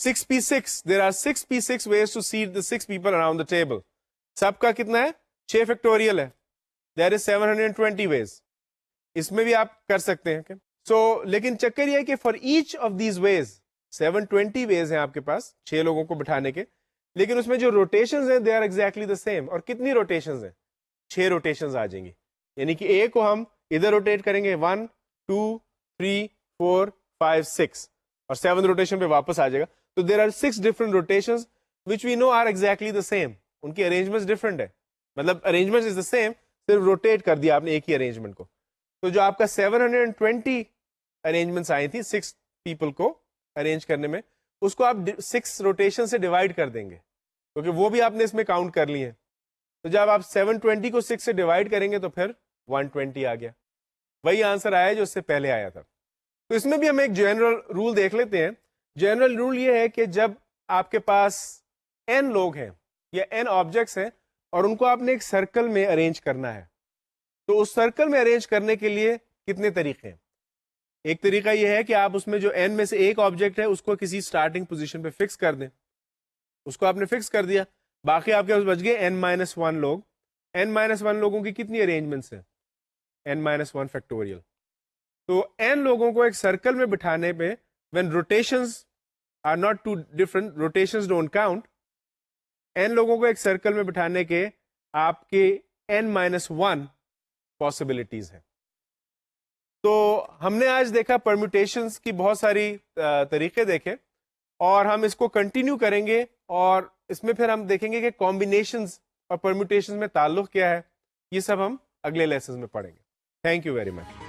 6p6, there are 6p6 ways to seat the 6 people around the table. سب کا کتنا ہے؟ 6 فیکٹوریل ہے. There is 720 ways. اس میں بھی آپ کر سکتے ہیں. سو لیکن چکر یہ ہے کہ for each of these ways 720 ویز ہیں آپ کے پاس 6 لوگوں کو بٹھانے کے, لیکن اس میں جو روٹیشنز ہیں they are exactly the same. اور کتنی روٹیشنز ہیں؟ 6 روٹیشنز آ جائیں گی. یعنی کہ اے کو ہم ادھر روٹیٹ کریں گے 1 2 3 4 5 6, اور 7 روٹیشن پہ واپس آ جائے گا. تو there are 6 different rotations which we know are exactly the same. ان کی ارینجمنٹ ڈفرنٹ ہے, مطلب ارینجمنٹ از دا سیم, صرف روٹیٹ کر دیا آپ نے ایک ہی ارینجمنٹ کو. تو جو آپ کا 720 ارینجمنٹس آئی تھی 6 پیپل کو ارینج کرنے میں, اس کو آپ 6 روٹیشن سے ڈیوائڈ کر دیں گے, کیونکہ وہ بھی آپ نے اس میں کاؤنٹ کر لی ہیں. تو تو جب آپ 720 کو 6 سے ڈیوائڈ کریں گے تو پھر 120 آ گیا. وہی آنسر آیا جو اس سے پہلے آیا تھا. تو اس میں بھی ہم ایک جنرل رول دیکھ لیتے ہیں. جنرل رول یہ ہے کہ جب آپ کے پاس n لوگ ہیں یا n آبجیکٹس ہیں اور ان کو آپ نے ایک سرکل میں ارینج کرنا ہے, تو اس سرکل میں ارینج کرنے کے لیے کتنے طریقے ہیں. ایک طریقہ یہ ہے کہ آپ اس میں جو n میں سے ایک آبجیکٹ ہے اس کو کسی سٹارٹنگ پوزیشن پہ فکس کر دیں. اس کو آپ نے فکس کر دیا, باقی آپ کے پاس بچ گئے n-1 لوگ. n-1 لوگوں کی کتنی ارینجمنٹس ہیں, n-1 فیکٹوریل. تو n لوگوں کو ایک سرکل میں بٹھانے پہ when rotations are not too different, rotations don't count, n لوگوں کو ایک سرکل میں بٹھانے کے آپ کے n-1 پاسبلٹیز ہیں. تو ہم نے آج دیکھا پرمیوٹیشنز کی بہت ساری طریقے دیکھے, اور ہم اس کو کنٹینیو کریں گے, اور اس میں پھر ہم دیکھیں گے کہ کمبینیشنز اور پرمیوٹیشنز میں تعلق کیا ہے. یہ سب ہم اگلے لیسنز میں پڑھیں گے. Thank you very much.